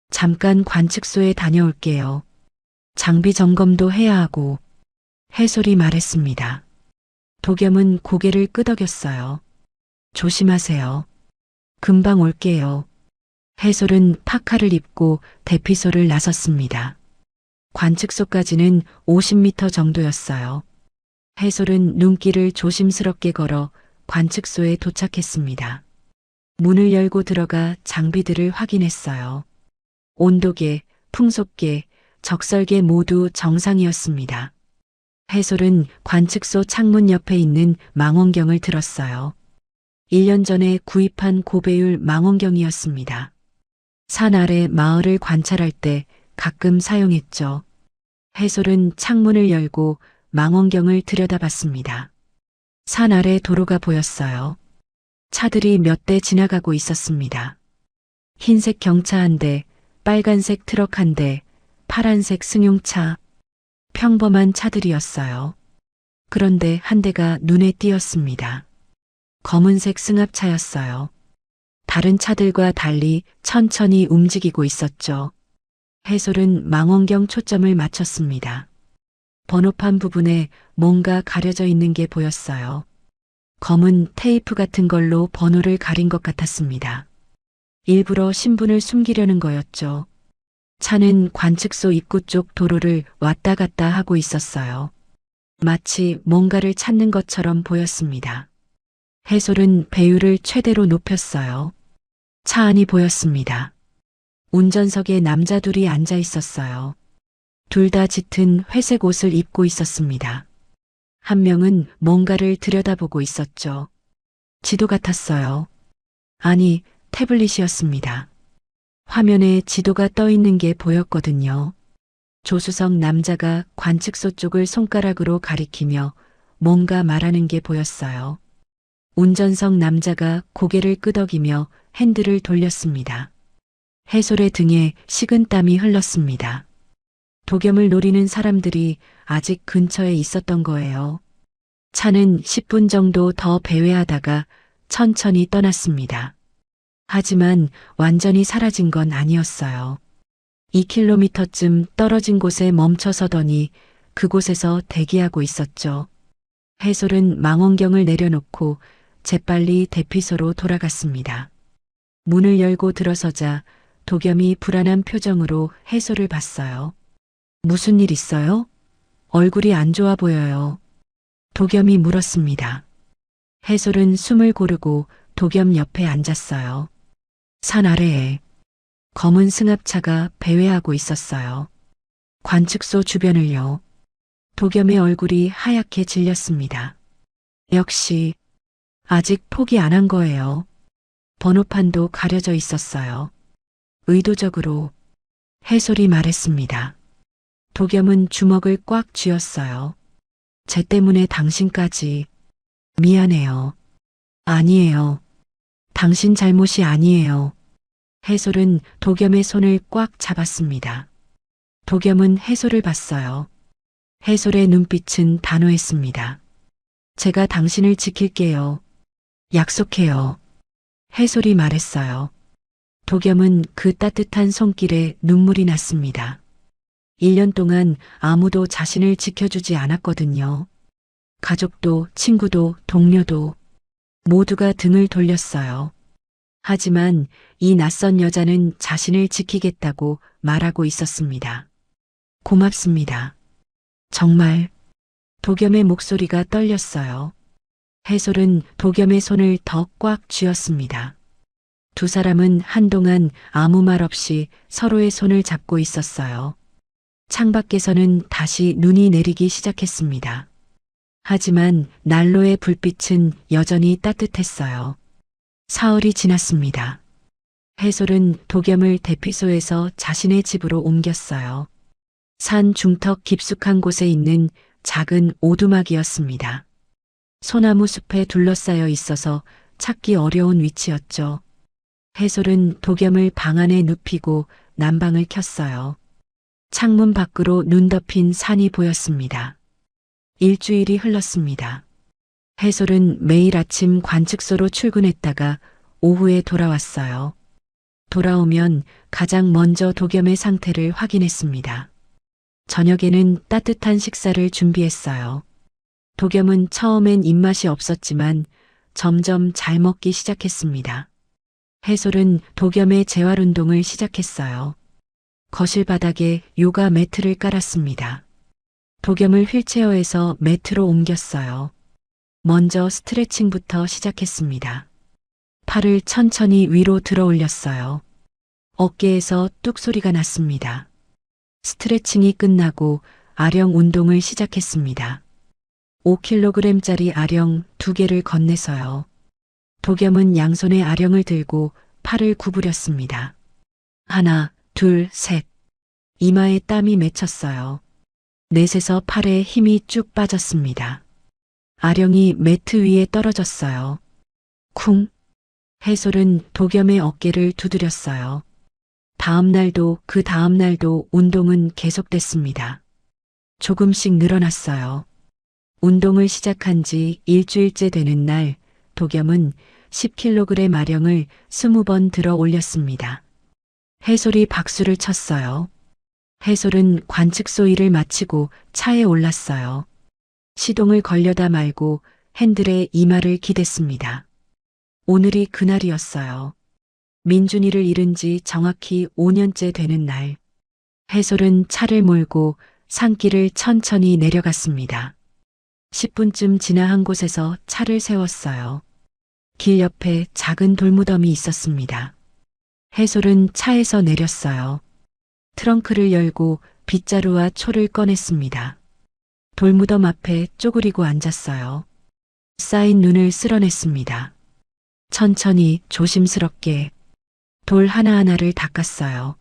잠깐 관측소에 다녀올게요. 장비 점검도 해야 하고 해솔이 말했습니다. 도겸은 고개를 끄덕였어요. 조심하세요. 금방 올게요. 해솔은 파카를 입고 대피소를 나섰습니다. 관측소까지는 50m 정도였어요. 해솔은 눈길을 조심스럽게 걸어 관측소에 도착했습니다. 문을 열고 들어가 장비들을 확인했어요. 온도계, 풍속계, 적설계 모두 정상이었습니다. 해솔은 관측소 창문 옆에 있는 망원경을 들었어요. 1년 전에 구입한 고배율 망원경이었습니다. 산 아래 마을을 관찰할 때 가끔 사용했죠. 해솔은 창문을 열고 망원경을 들여다봤습니다. 산 아래 도로가 보였어요. 차들이 몇 대 지나가고 있었습니다. 흰색 경차 한 대, 빨간색 트럭 한 대, 파란색 승용차, 평범한 차들이었어요. 그런데 한 대가 눈에 띄었습니다. 검은색 승합차였어요. 다른 차들과 달리 천천히 움직이고 있었죠. 해솔은 망원경 초점을 맞췄습니다. 번호판 부분에 뭔가 가려져 있는 게 보였어요. 검은 테이프 같은 걸로 번호를 가린 것 같았습니다. 일부러 신분을 숨기려는 거였죠. 차는 관측소 입구 쪽 도로를 왔다 갔다 하고 있었어요. 마치 뭔가를 찾는 것처럼 보였습니다. 해솔은 배율을 최대로 높였어요. 차 안이 보였습니다. 운전석에 남자 둘이 앉아 있었어요. 둘 다 짙은 회색 옷을 입고 있었습니다. 한 명은 뭔가를 들여다보고 있었죠. 지도 같았어요. 아니, 태블릿이었습니다. 화면에 지도가 떠 있는 게 보였거든요. 조수석 남자가 관측소 쪽을 손가락으로 가리키며 뭔가 말하는 게 보였어요. 운전석 남자가 고개를 끄덕이며 핸들을 돌렸습니다. 해솔의 등에 식은땀이 흘렀습니다. 도겸을 노리는 사람들이 아직 근처에 있었던 거예요. 차는 10분 정도 더 배회하다가 천천히 떠났습니다. 하지만 완전히 사라진 건 아니었어요. 2km쯤 떨어진 곳에 멈춰서더니 그곳에서 대기하고 있었죠. 해솔은 망원경을 내려놓고 재빨리 대피소로 돌아갔습니다. 문을 열고 들어서자 도겸이 불안한 표정으로 해솔을 봤어요. 무슨 일 있어요? 얼굴이 안 좋아 보여요. 도겸이 물었습니다. 해솔은 숨을 고르고 도겸 옆에 앉았어요. 산 아래에 검은 승합차가 배회하고 있었어요. 관측소 주변을요. 도겸의 얼굴이 하얗게 질렸습니다. 역시 아직 포기 안 한 거예요. 번호판도 가려져 있었어요. 의도적으로 해솔이 말했습니다. 도겸은 주먹을 꽉 쥐었어요. 쟤 때문에 당신까지. 미안해요. 아니에요. 당신 잘못이 아니에요. 해솔은 도겸의 손을 꽉 잡았습니다. 도겸은 해솔을 봤어요. 해솔의 눈빛은 단호했습니다. 제가 당신을 지킬게요. 약속해요. 해솔이 말했어요. 도겸은 그 따뜻한 손길에 눈물이 났습니다. 1년 동안 아무도 자신을 지켜주지 않았거든요. 가족도, 친구도, 동료도 모두가 등을 돌렸어요. 하지만 이 낯선 여자는 자신을 지키겠다고 말하고 있었습니다. 고맙습니다. 정말. 도겸의 목소리가 떨렸어요. 해솔은 도겸의 손을 더 꽉 쥐었습니다. 두 사람은 한동안 아무 말 없이 서로의 손을 잡고 있었어요. 창밖에서는 다시 눈이 내리기 시작했습니다. 하지만 난로의 불빛은 여전히 따뜻했어요. 사흘이 지났습니다. 해솔은 도겸을 대피소에서 자신의 집으로 옮겼어요. 산 중턱 깊숙한 곳에 있는 작은 오두막이었습니다. 소나무 숲에 둘러싸여 있어서 찾기 어려운 위치였죠. 해솔은 도겸을 방 안에 눕히고 난방을 켰어요. 창문 밖으로 눈 덮인 산이 보였습니다. 일주일이 흘렀습니다. 해솔은 매일 아침 관측소로 출근했다가 오후에 돌아왔어요. 돌아오면 가장 먼저 도겸의 상태를 확인했습니다. 저녁에는 따뜻한 식사를 준비했어요. 도겸은 처음엔 입맛이 없었지만 점점 잘 먹기 시작했습니다. 해솔은 도겸의 재활운동을 시작했어요. 거실 바닥에 요가 매트를 깔았습니다. 도겸을 휠체어에서 매트로 옮겼어요. 먼저 스트레칭부터 시작했습니다. 팔을 천천히 위로 들어 올렸어요. 어깨에서 뚝 소리가 났습니다. 스트레칭이 끝나고 아령 운동을 시작했습니다. 5kg짜리 아령 2개를 건네서요. 도겸은 양손에 아령을 들고 팔을 구부렸습니다. 하나, 둘, 셋. 이마에 땀이 맺혔어요. 넷에서 팔에 힘이 쭉 빠졌습니다. 아령이 매트 위에 떨어졌어요. 쿵. 해솔은 도겸의 어깨를 두드렸어요. 다음 날도 그 다음 날도 운동은 계속됐습니다. 조금씩 늘어났어요. 운동을 시작한 지 일주일째 되는 날, 도겸은 10kg 아령을 20번 들어 올렸습니다. 해솔이 박수를 쳤어요. 해솔은 관측소 일을 마치고 차에 올랐어요. 시동을 걸려다 말고 핸들에 이마를 기댔습니다. 오늘이 그날이었어요. 민준이를 잃은 지 정확히 5년째 되는 날. 해솔은 차를 몰고 산길을 천천히 내려갔습니다. 10분쯤 지나 한 곳에서 차를 세웠어요. 길 옆에 작은 돌무덤이 있었습니다. 해솔은 차에서 내렸어요. 트렁크를 열고 빗자루와 초를 꺼냈습니다. 돌무덤 앞에 쪼그리고 앉았어요. 쌓인 눈을 쓸어냈습니다. 천천히 조심스럽게 돌 하나하나를 닦았어요.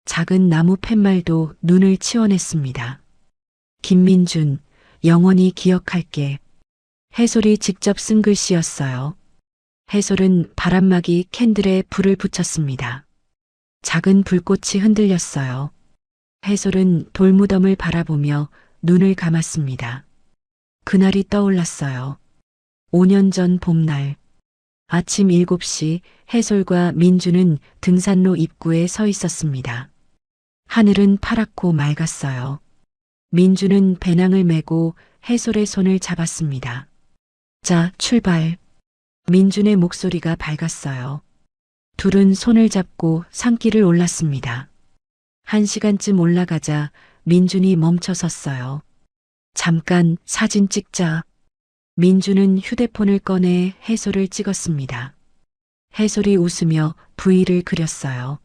작은 나무 팻말도 눈을 치워냈습니다. 김민준, 영원히 기억할게. 해솔이 직접 쓴 글씨였어요. 해솔은 바람막이 캔들에 불을 붙였습니다. 작은 불꽃이 흔들렸어요. 해솔은 돌무덤을 바라보며 눈을 감았습니다. 그날이 떠올랐어요. 5년 전 봄날. 아침 7시 해솔과 민주는 등산로 입구에 서 있었습니다. 하늘은 파랗고 맑았어요. 민주는 배낭을 메고 해솔의 손을 잡았습니다. 자, 출발. 민준의 목소리가 밝았어요. 둘은 손을 잡고 산길을 올랐습니다. 1시간쯤 올라가자 민준이 멈춰 섰어요. 잠깐 사진 찍자. 민준은 휴대폰을 꺼내 해솔을 찍었습니다. 해솔이 웃으며 V를 그렸어요.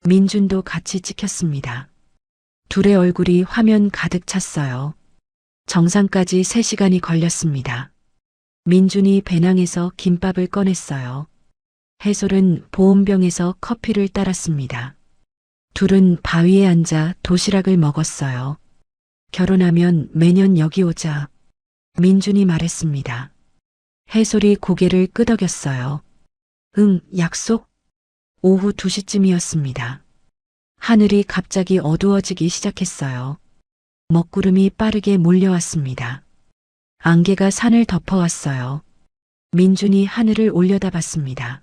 민준도 같이 찍혔습니다. 둘의 얼굴이 화면 가득 찼어요. 정상까지 3시간이 걸렸습니다. 민준이 배낭에서 김밥을 꺼냈어요. 해솔은 보온병에서 커피를 따랐습니다. 둘은 바위에 앉아 도시락을 먹었어요. 결혼하면 매년 여기 오자. 민준이 말했습니다. 해솔이 고개를 끄덕였어요. 응, 약속? 오후 2시쯤이었습니다. 하늘이 갑자기 어두워지기 시작했어요. 먹구름이 빠르게 몰려왔습니다. 안개가 산을 덮어왔어요. 민준이 하늘을 올려다봤습니다.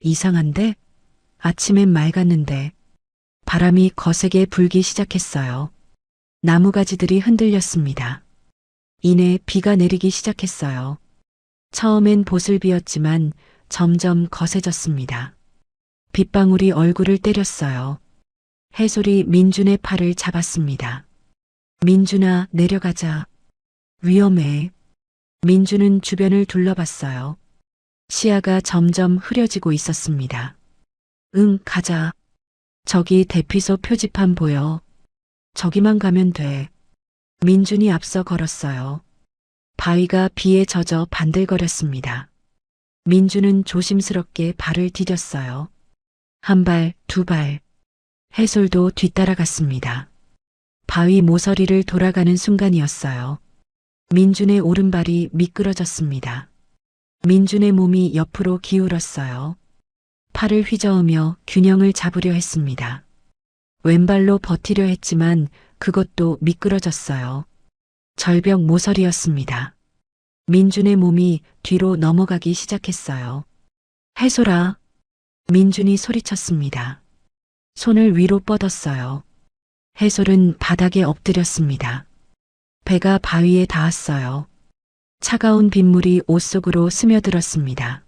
이상한데? 아침엔 맑았는데. 바람이 거세게 불기 시작했어요. 나무가지들이 흔들렸습니다. 이내 비가 내리기 시작했어요. 처음엔 보슬비였지만 점점 거세졌습니다. 빗방울이 얼굴을 때렸어요. 해솔이 민준의 팔을 잡았습니다. 민준아, 내려가자. 위험해. 민준은 주변을 둘러봤어요. 시야가 점점 흐려지고 있었습니다. 응, 가자. 저기 대피소 표지판 보여. 저기만 가면 돼. 민준이 앞서 걸었어요. 바위가 비에 젖어 반들거렸습니다. 민준은 조심스럽게 발을 디뎠어요. 한 발, 두 발. 해솔도 뒤따라갔습니다. 바위 모서리를 돌아가는 순간이었어요. 민준의 오른발이 미끄러졌습니다. 민준의 몸이 옆으로 기울었어요. 팔을 휘저으며 균형을 잡으려 했습니다. 왼발로 버티려 했지만 그것도 미끄러졌어요. 절벽 모서리였습니다. 민준의 몸이 뒤로 넘어가기 시작했어요. 해솔아. 민준이 소리쳤습니다. 손을 위로 뻗었어요. 해솔은 바닥에 엎드렸습니다. 배가 바위에 닿았어요. 차가운 빗물이 옷 속으로 스며들었습니다.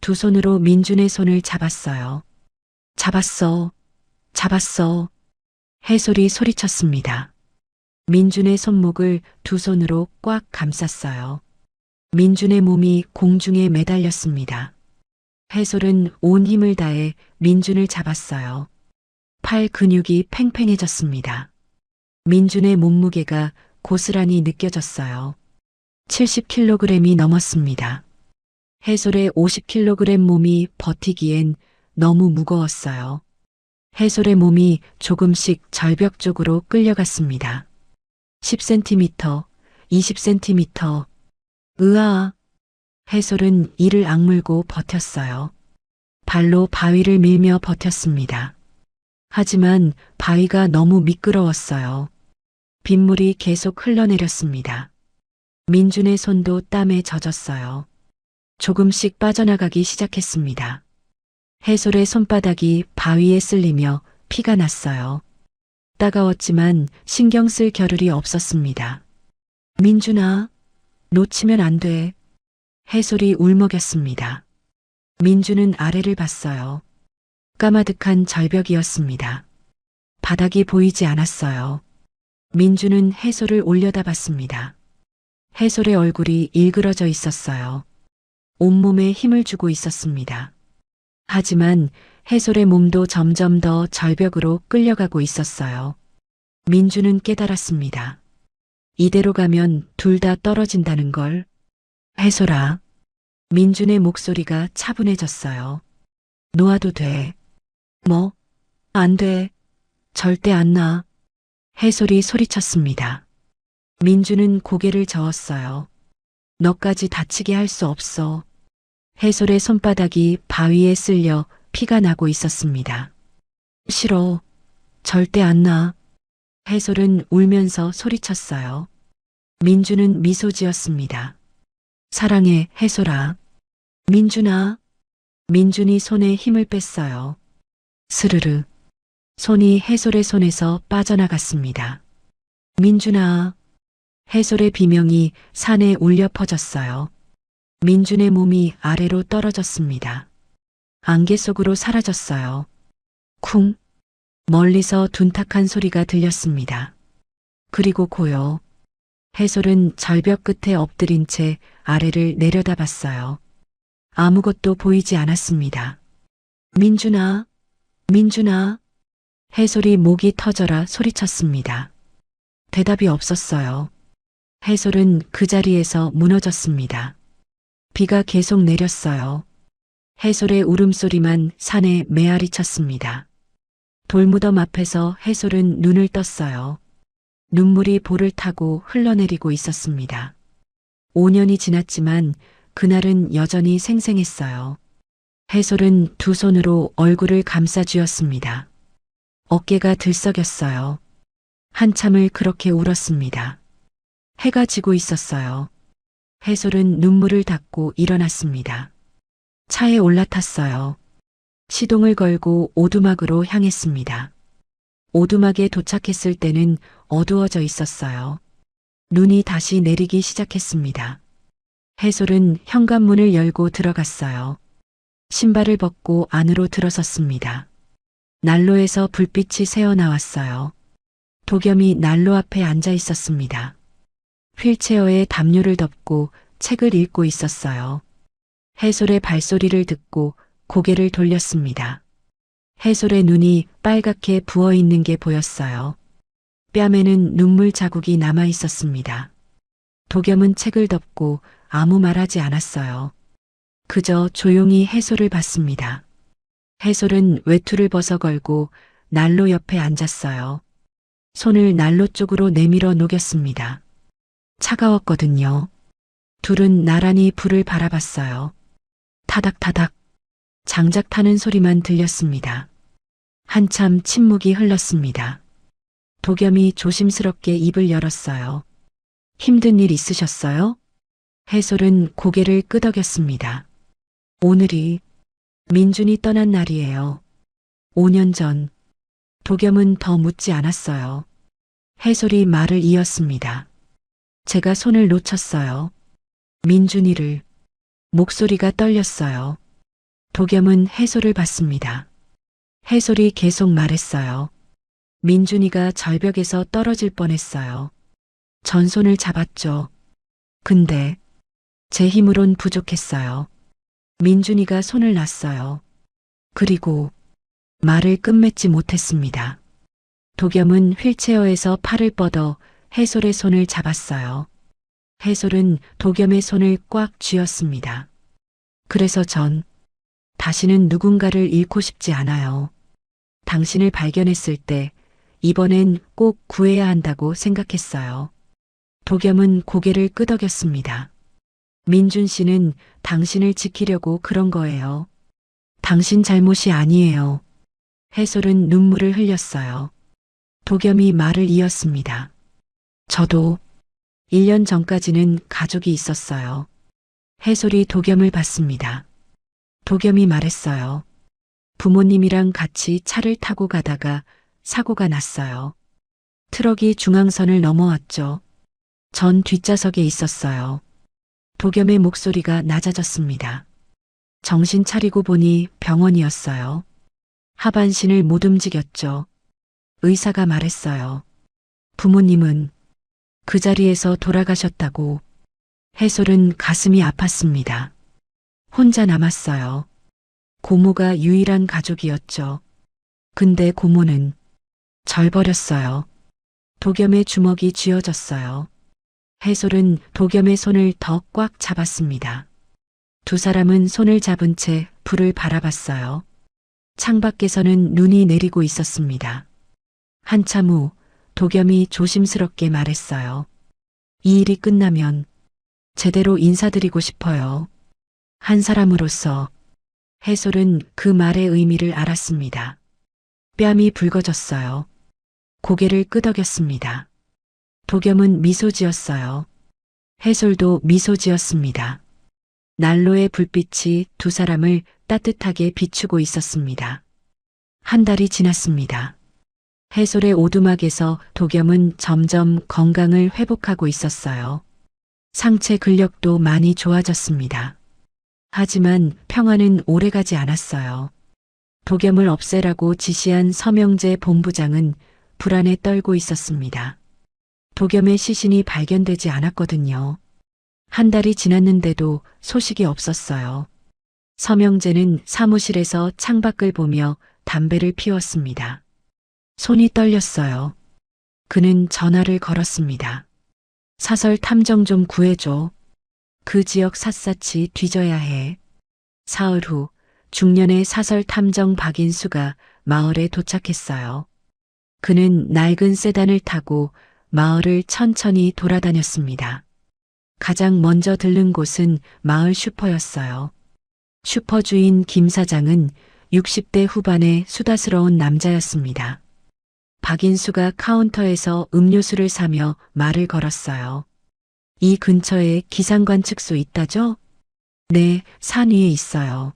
두 손으로 민준의 손을 잡았어요. 잡았어. 잡았어. 해솔이 소리쳤습니다. 민준의 손목을 두 손으로 꽉 감쌌어요. 민준의 몸이 공중에 매달렸습니다. 해솔은 온 힘을 다해 민준을 잡았어요. 팔 근육이 팽팽해졌습니다. 민준의 몸무게가 고스란히 느껴졌어요. 70kg이 넘었습니다. 해솔의 50kg 몸이 버티기엔 너무 무거웠어요. 해솔의 몸이 조금씩 절벽 쪽으로 끌려갔습니다. 10cm, 20cm. 으아. 해솔은 이를 악물고 버텼어요. 발로 바위를 밀며 버텼습니다. 하지만 바위가 너무 미끄러웠어요. 빗물이 계속 흘러내렸습니다. 민준의 손도 땀에 젖었어요. 조금씩 빠져나가기 시작했습니다. 해솔의 손바닥이 바위에 쓸리며 피가 났어요. 따가웠지만 신경 쓸 겨를이 없었습니다. 민준아, 놓치면 안 돼. 해솔이 울먹였습니다. 민준은 아래를 봤어요. 까마득한 절벽이었습니다. 바닥이 보이지 않았어요. 민준은 해솔을 올려다봤습니다. 해솔의 얼굴이 일그러져 있었어요. 온몸에 힘을 주고 있었습니다. 하지만 해솔의 몸도 점점 더 절벽으로 끌려가고 있었어요. 민준은 깨달았습니다. 이대로 가면 둘 다 떨어진다는 걸. 해솔아. 민준의 목소리가 차분해졌어요. 놓아도 돼. 뭐? 안 돼. 절대 안 놔. 해솔이 소리쳤습니다. 민준은 고개를 저었어요. 너까지 다치게 할 수 없어. 해솔의 손바닥이 바위에 쓸려 피가 나고 있었습니다. 싫어. 절대 안 놔. 해솔은 울면서 소리쳤어요. 민준은 미소 지었습니다. 사랑해, 해솔아. 민준아. 민준이 손에 힘을 뺐어요. 스르르. 손이 해솔의 손에서 빠져나갔습니다. 민준아. 해솔의 비명이 산에 울려 퍼졌어요. 민준의 몸이 아래로 떨어졌습니다. 안개 속으로 사라졌어요. 쿵. 멀리서 둔탁한 소리가 들렸습니다. 그리고 고요. 해솔은 절벽 끝에 엎드린 채 아래를 내려다봤어요. 아무것도 보이지 않았습니다. 민준아, 민준아. 해솔이 목이 터져라 소리쳤습니다. 대답이 없었어요. 해솔은 그 자리에서 무너졌습니다. 비가 계속 내렸어요. 해솔의 울음소리만 산에 메아리 쳤습니다. 돌무덤 앞에서 해솔은 눈을 떴어요. 눈물이 볼을 타고 흘러내리고 있었습니다. 5년이 지났지만 그날은 여전히 생생했어요. 해솔은 두 손으로 얼굴을 감싸 쥐었습니다. 어깨가 들썩였어요. 한참을 그렇게 울었습니다. 해가 지고 있었어요. 해솔은 눈물을 닦고 일어났습니다. 차에 올라탔어요. 시동을 걸고 오두막으로 향했습니다. 오두막에 도착했을 때는 어두워져 있었어요. 눈이 다시 내리기 시작했습니다. 해솔은 현관문을 열고 들어갔어요. 신발을 벗고 안으로 들어섰습니다. 난로에서 불빛이 새어나왔어요. 도겸이 난로 앞에 앉아 있었습니다. 휠체어에 담요를 덮고 책을 읽고 있었어요. 해솔의 발소리를 듣고 고개를 돌렸습니다. 해솔의 눈이 빨갛게 부어 있는 게 보였어요. 뺨에는 눈물 자국이 남아 있었습니다. 도겸은 책을 덮고 아무 말하지 않았어요. 그저 조용히 해솔을 봤습니다. 해솔은 외투를 벗어 걸고 난로 옆에 앉았어요. 손을 난로 쪽으로 내밀어 녹였습니다. 차가웠거든요. 둘은 나란히 불을 바라봤어요. 타닥타닥 장작 타는 소리만 들렸습니다. 한참 침묵이 흘렀습니다. 도겸이 조심스럽게 입을 열었어요. 힘든 일 있으셨어요? 해솔은 고개를 끄덕였습니다. 오늘이 민준이 떠난 날이에요. 5년 전. 도겸은 더 묻지 않았어요. 해솔이 말을 이었습니다. 제가 손을 놓쳤어요. 민준이를. 목소리가 떨렸어요. 도겸은 해솔을 봤습니다. 해솔이 계속 말했어요. 민준이가 절벽에서 떨어질 뻔했어요. 전 손을 잡았죠. 근데 제 힘으론 부족했어요. 민준이가 손을 놨어요. 그리고 말을 끝맺지 못했습니다. 도겸은 휠체어에서 팔을 뻗어 해솔의 손을 잡았어요. 해솔은 도겸의 손을 꽉 쥐었습니다. 그래서 전 다시는 누군가를 잃고 싶지 않아요. 당신을 발견했을 때 이번엔 꼭 구해야 한다고 생각했어요. 도겸은 고개를 끄덕였습니다. 민준 씨는 당신을 지키려고 그런 거예요. 당신 잘못이 아니에요. 해솔은 눈물을 흘렸어요. 도겸이 말을 이었습니다. 저도 1년 전까지는 가족이 있었어요. 해솔이 도겸을 봤습니다. 도겸이 말했어요. 부모님이랑 같이 차를 타고 가다가 사고가 났어요. 트럭이 중앙선을 넘어왔죠. 전 뒷좌석에 있었어요. 도겸의 목소리가 낮아졌습니다. 정신 차리고 보니 병원이었어요. 하반신을 못 움직였죠. 의사가 말했어요. 부모님은 그 자리에서 돌아가셨다고. 해솔은 가슴이 아팠습니다. 혼자 남았어요. 고모가 유일한 가족이었죠. 근데 고모는 절 버렸어요. 도겸의 주먹이 쥐어졌어요. 해솔은 도겸의 손을 더 꽉 잡았습니다. 두 사람은 손을 잡은 채 불을 바라봤어요. 창밖에서는 눈이 내리고 있었습니다. 한참 후 도겸이 조심스럽게 말했어요. 이 일이 끝나면 제대로 인사드리고 싶어요. 한 사람으로서. 해솔은 그 말의 의미를 알았습니다. 뺨이 붉어졌어요. 고개를 끄덕였습니다. 도겸은 미소 지었어요. 해솔도 미소 지었습니다. 난로의 불빛이 두 사람을 따뜻하게 비추고 있었습니다. 한 달이 지났습니다. 해솔의 오두막에서 도겸은 점점 건강을 회복하고 있었어요. 상체 근력도 많이 좋아졌습니다. 하지만 평화는 오래가지 않았어요. 도겸을 없애라고 지시한 서명재 본부장은 불안에 떨고 있었습니다. 도겸의 시신이 발견되지 않았거든요. 한 달이 지났는데도 소식이 없었어요. 서명재는 사무실에서 창밖을 보며 담배를 피웠습니다. 손이 떨렸어요. 그는 전화를 걸었습니다. 사설 탐정 좀 구해줘. 그 지역 샅샅이 뒤져야 해. 사흘 후 중년의 사설 탐정 박인수가 마을에 도착했어요. 그는 낡은 세단을 타고 마을을 천천히 돌아다녔습니다. 가장 먼저 들른 곳은 마을 슈퍼였어요. 슈퍼 주인 김 사장은 60대 후반의 수다스러운 남자였습니다. 박인수가 카운터에서 음료수를 사며 말을 걸었어요. 이 근처에 기상관측소 있다죠? 네, 산 위에 있어요.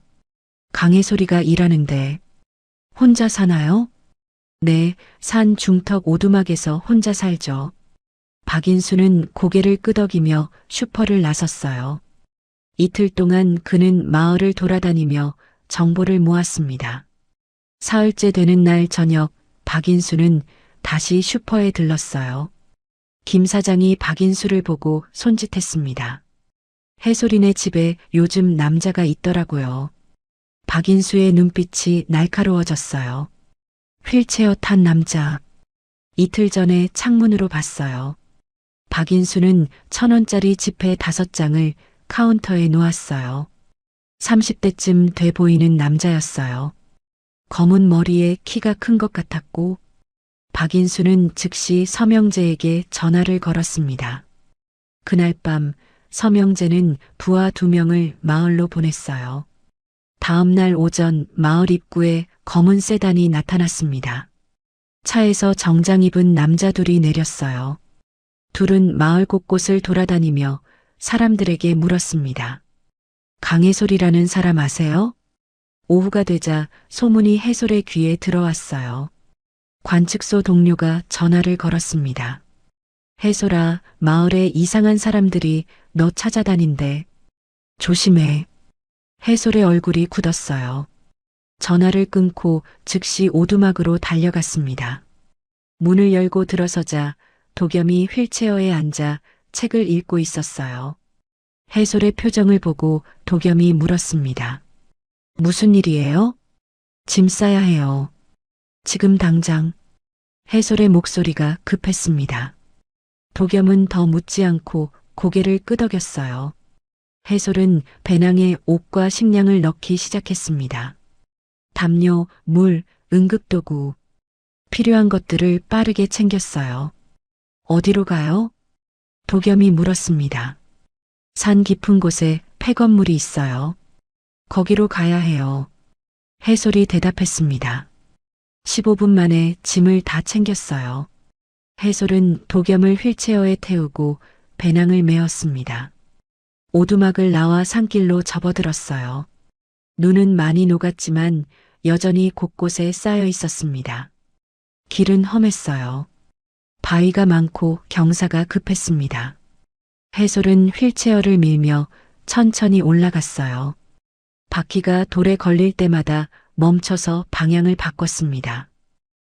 강해소리가 일하는데. 혼자 사나요? 네, 산 중턱 오두막에서 혼자 살죠. 박인수는 고개를 끄덕이며 슈퍼를 나섰어요. 이틀 동안 그는 마을을 돌아다니며 정보를 모았습니다. 사흘째 되는 날 저녁 박인수는 다시 슈퍼에 들렀어요. 김 사장이 박인수를 보고 손짓했습니다. 해솔이네 집에 요즘 남자가 있더라고요. 박인수의 눈빛이 날카로워졌어요. 휠체어 탄 남자. 이틀 전에 창문으로 봤어요. 박인수는 1,000원짜리 지폐 5장을 카운터에 놓았어요. 30대쯤 돼 보이는 남자였어요. 검은 머리에 키가 큰 것 같았고 박인수는 즉시 서명재에게 전화를 걸었습니다. 그날 밤 서명재는 부하 2명을 마을로 보냈어요. 다음 날 오전 마을 입구에 검은 세단이 나타났습니다. 차에서 정장 입은 남자 둘이 내렸어요. 둘은 마을 곳곳을 돌아다니며 사람들에게 물었습니다. 강해솔이라는 사람 아세요? 오후가 되자 소문이 해솔의 귀에 들어왔어요. 관측소 동료가 전화를 걸었습니다. 해솔아, 마을에 이상한 사람들이 너 찾아다닌대. 조심해. 해솔의 얼굴이 굳었어요. 전화를 끊고 즉시 오두막으로 달려갔습니다. 문을 열고 들어서자 도겸이 휠체어에 앉아 책을 읽고 있었어요. 해솔의 표정을 보고 도겸이 물었습니다. 무슨 일이에요? 짐 싸야 해요. 지금 당장. 해솔의 목소리가 급했습니다. 도겸은 더 묻지 않고 고개를 끄덕였어요. 해솔은 배낭에 옷과 식량을 넣기 시작했습니다. 담요, 물, 응급도구. 필요한 것들을 빠르게 챙겼어요. 어디로 가요? 도겸이 물었습니다. 산 깊은 곳에 폐건물이 있어요. 거기로 가야 해요. 해솔이 대답했습니다. 15분 만에 짐을 다 챙겼어요. 해솔은 도겸을 휠체어에 태우고 배낭을 메었습니다. 오두막을 나와 산길로 접어들었어요. 눈은 많이 녹았지만 여전히 곳곳에 쌓여 있었습니다. 길은 험했어요. 바위가 많고 경사가 급했습니다. 해솔은 휠체어를 밀며 천천히 올라갔어요. 바퀴가 돌에 걸릴 때마다 멈춰서 방향을 바꿨습니다.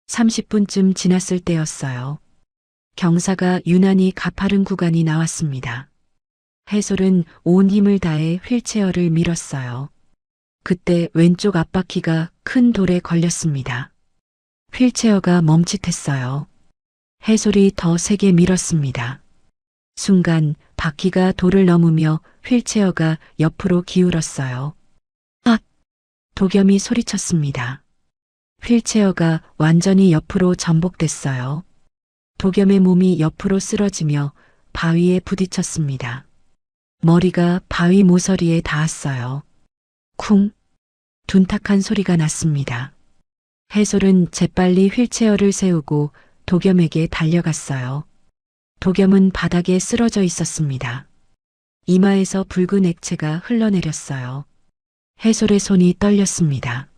30분쯤 지났을 때였어요. 경사가 유난히 가파른 구간이 나왔습니다. 해솔은 온 힘을 다해 휠체어를 밀었어요. 그때 왼쪽 앞바퀴가 큰 돌에 걸렸습니다. 휠체어가 멈칫했어요. 해솔이 더 세게 밀었습니다. 순간 바퀴가 돌을 넘으며 휠체어가 옆으로 기울었어요. 아! 도겸이 소리쳤습니다. 휠체어가 완전히 옆으로 전복됐어요. 도겸의 몸이 옆으로 쓰러지며 바위에 부딪혔습니다. 머리가 바위 모서리에 닿았어요. 쿵! 둔탁한 소리가 났습니다. 해솔은 재빨리 휠체어를 세우고 도겸에게 달려갔어요. 도겸은 바닥에 쓰러져 있었습니다. 이마에서 붉은 액체가 흘러내렸어요. 해솔의 손이 떨렸습니다.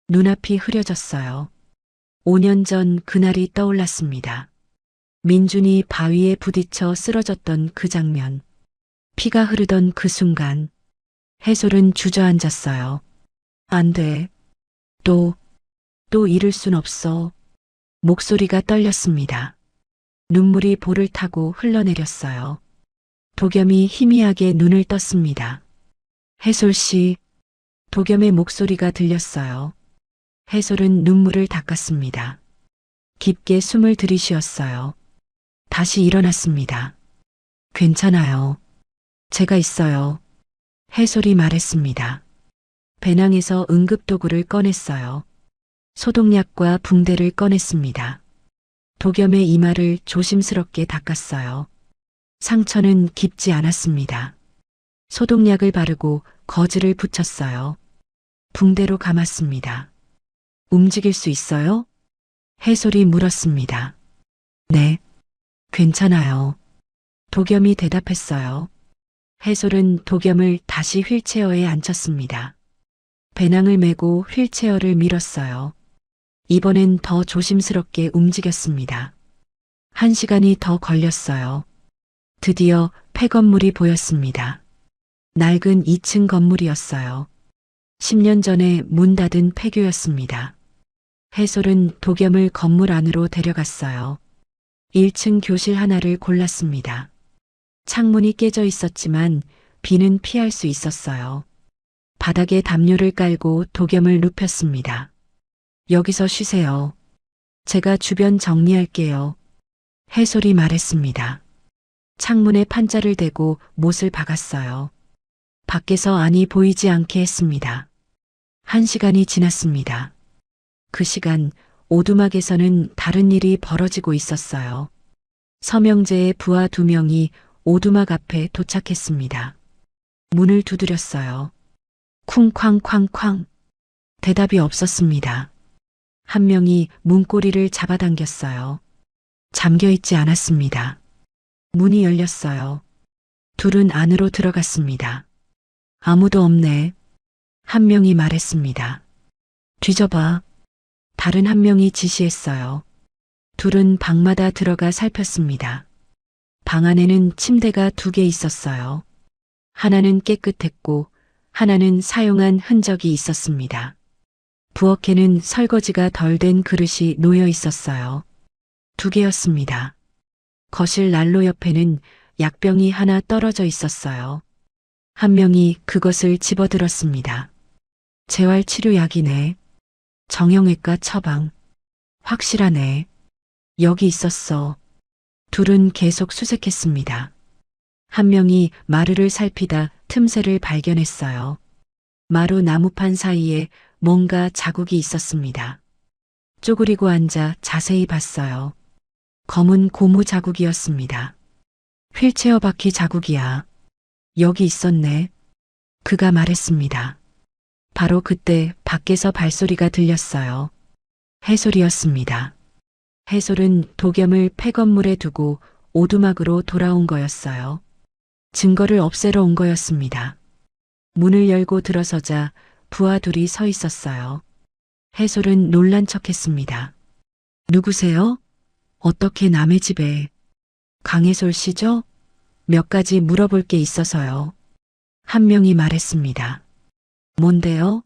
눈앞이 흐려졌어요. 5년 전 그날이 떠올랐습니다. 민준이 바위에 부딪혀 쓰러졌던 그 장면. 피가 흐르던 그 순간. 해솔은 주저앉았어요. 안 돼. 또 잃을 순 없어. 목소리가 떨렸습니다. 눈물이 볼을 타고 흘러내렸어요. 도겸이 희미하게 눈을 떴습니다. 해솔 씨. 도겸의 목소리가 들렸어요. 해솔은 눈물을 닦았습니다. 깊게 숨을 들이쉬었어요. 다시 일어났습니다. 괜찮아요. 제가 있어요. 해솔이 말했습니다. 배낭에서 응급도구를 꺼냈어요. 소독약과 붕대를 꺼냈습니다. 도겸의 이마를 조심스럽게 닦았어요. 상처는 깊지 않았습니다. 소독약을 바르고 거즈를 붙였어요. 붕대로 감았습니다. 움직일 수 있어요? 해솔이 물었습니다. 네, 괜찮아요. 도겸이 대답했어요. 해솔은 도겸을 다시 휠체어에 앉혔습니다. 배낭을 메고 휠체어를 밀었어요. 이번엔 더 조심스럽게 움직였습니다. 1시간이 더 걸렸어요. 드디어 폐건물이 보였습니다. 낡은 2층 건물이었어요. 10년 전에 문 닫은 폐교였습니다. 해솔은 도겸을 건물 안으로 데려갔어요. 1층 교실 하나를 골랐습니다. 창문이 깨져 있었지만 비는 피할 수 있었어요. 바닥에 담요를 깔고 독염을 눕혔습니다. 여기서 쉬세요. 제가 주변 정리할게요. 해솔이 말했습니다. 창문에 판자를 대고 못을 박았어요. 밖에서 안이 보이지 않게 했습니다. 1시간이 지났습니다. 그 시간 오두막에서는 다른 일이 벌어지고 있었어요. 서명재의 부하 2명이 오두막 앞에 도착했습니다. 문을 두드렸어요. 쿵쾅쾅쾅. 대답이 없었습니다. 한 명이 문고리를 잡아당겼어요. 잠겨있지 않았습니다. 문이 열렸어요. 둘은 안으로 들어갔습니다. 아무도 없네. 한 명이 말했습니다. 뒤져봐. 다른 한 명이 지시했어요. 둘은 방마다 들어가 살폈습니다. 방 안에는 침대가 2개 있었어요. 하나는 깨끗했고 하나는 사용한 흔적이 있었습니다. 부엌에는 설거지가 덜 된 그릇이 놓여 있었어요. 2개였습니다. 거실 난로 옆에는 약병이 하나 떨어져 있었어요. 한 명이 그것을 집어들었습니다. 재활치료약이네. 정형외과 처방. 확실하네. 여기 있었어. 둘은 계속 수색했습니다. 한 명이 마루를 살피다 틈새를 발견했어요. 마루 나무판 사이에 뭔가 자국이 있었습니다. 쪼그리고 앉아 자세히 봤어요. 검은 고무 자국이었습니다. 휠체어 바퀴 자국이야. 여기 있었네. 그가 말했습니다. 바로 그때 밖에서 발소리가 들렸어요. 해솔이었습니다. 해솔은 독염을 폐건물에 두고 오두막으로 돌아온 거였어요. 증거를 없애러 온 거였습니다. 문을 열고 들어서자 부하 2이 서 있었어요. 해솔은 놀란 척했습니다. 누구세요? 어떻게 남의 집에? 강해솔 씨죠? 몇 가지 물어볼 게 있어서요. 한 명이 말했습니다. 뭔데요?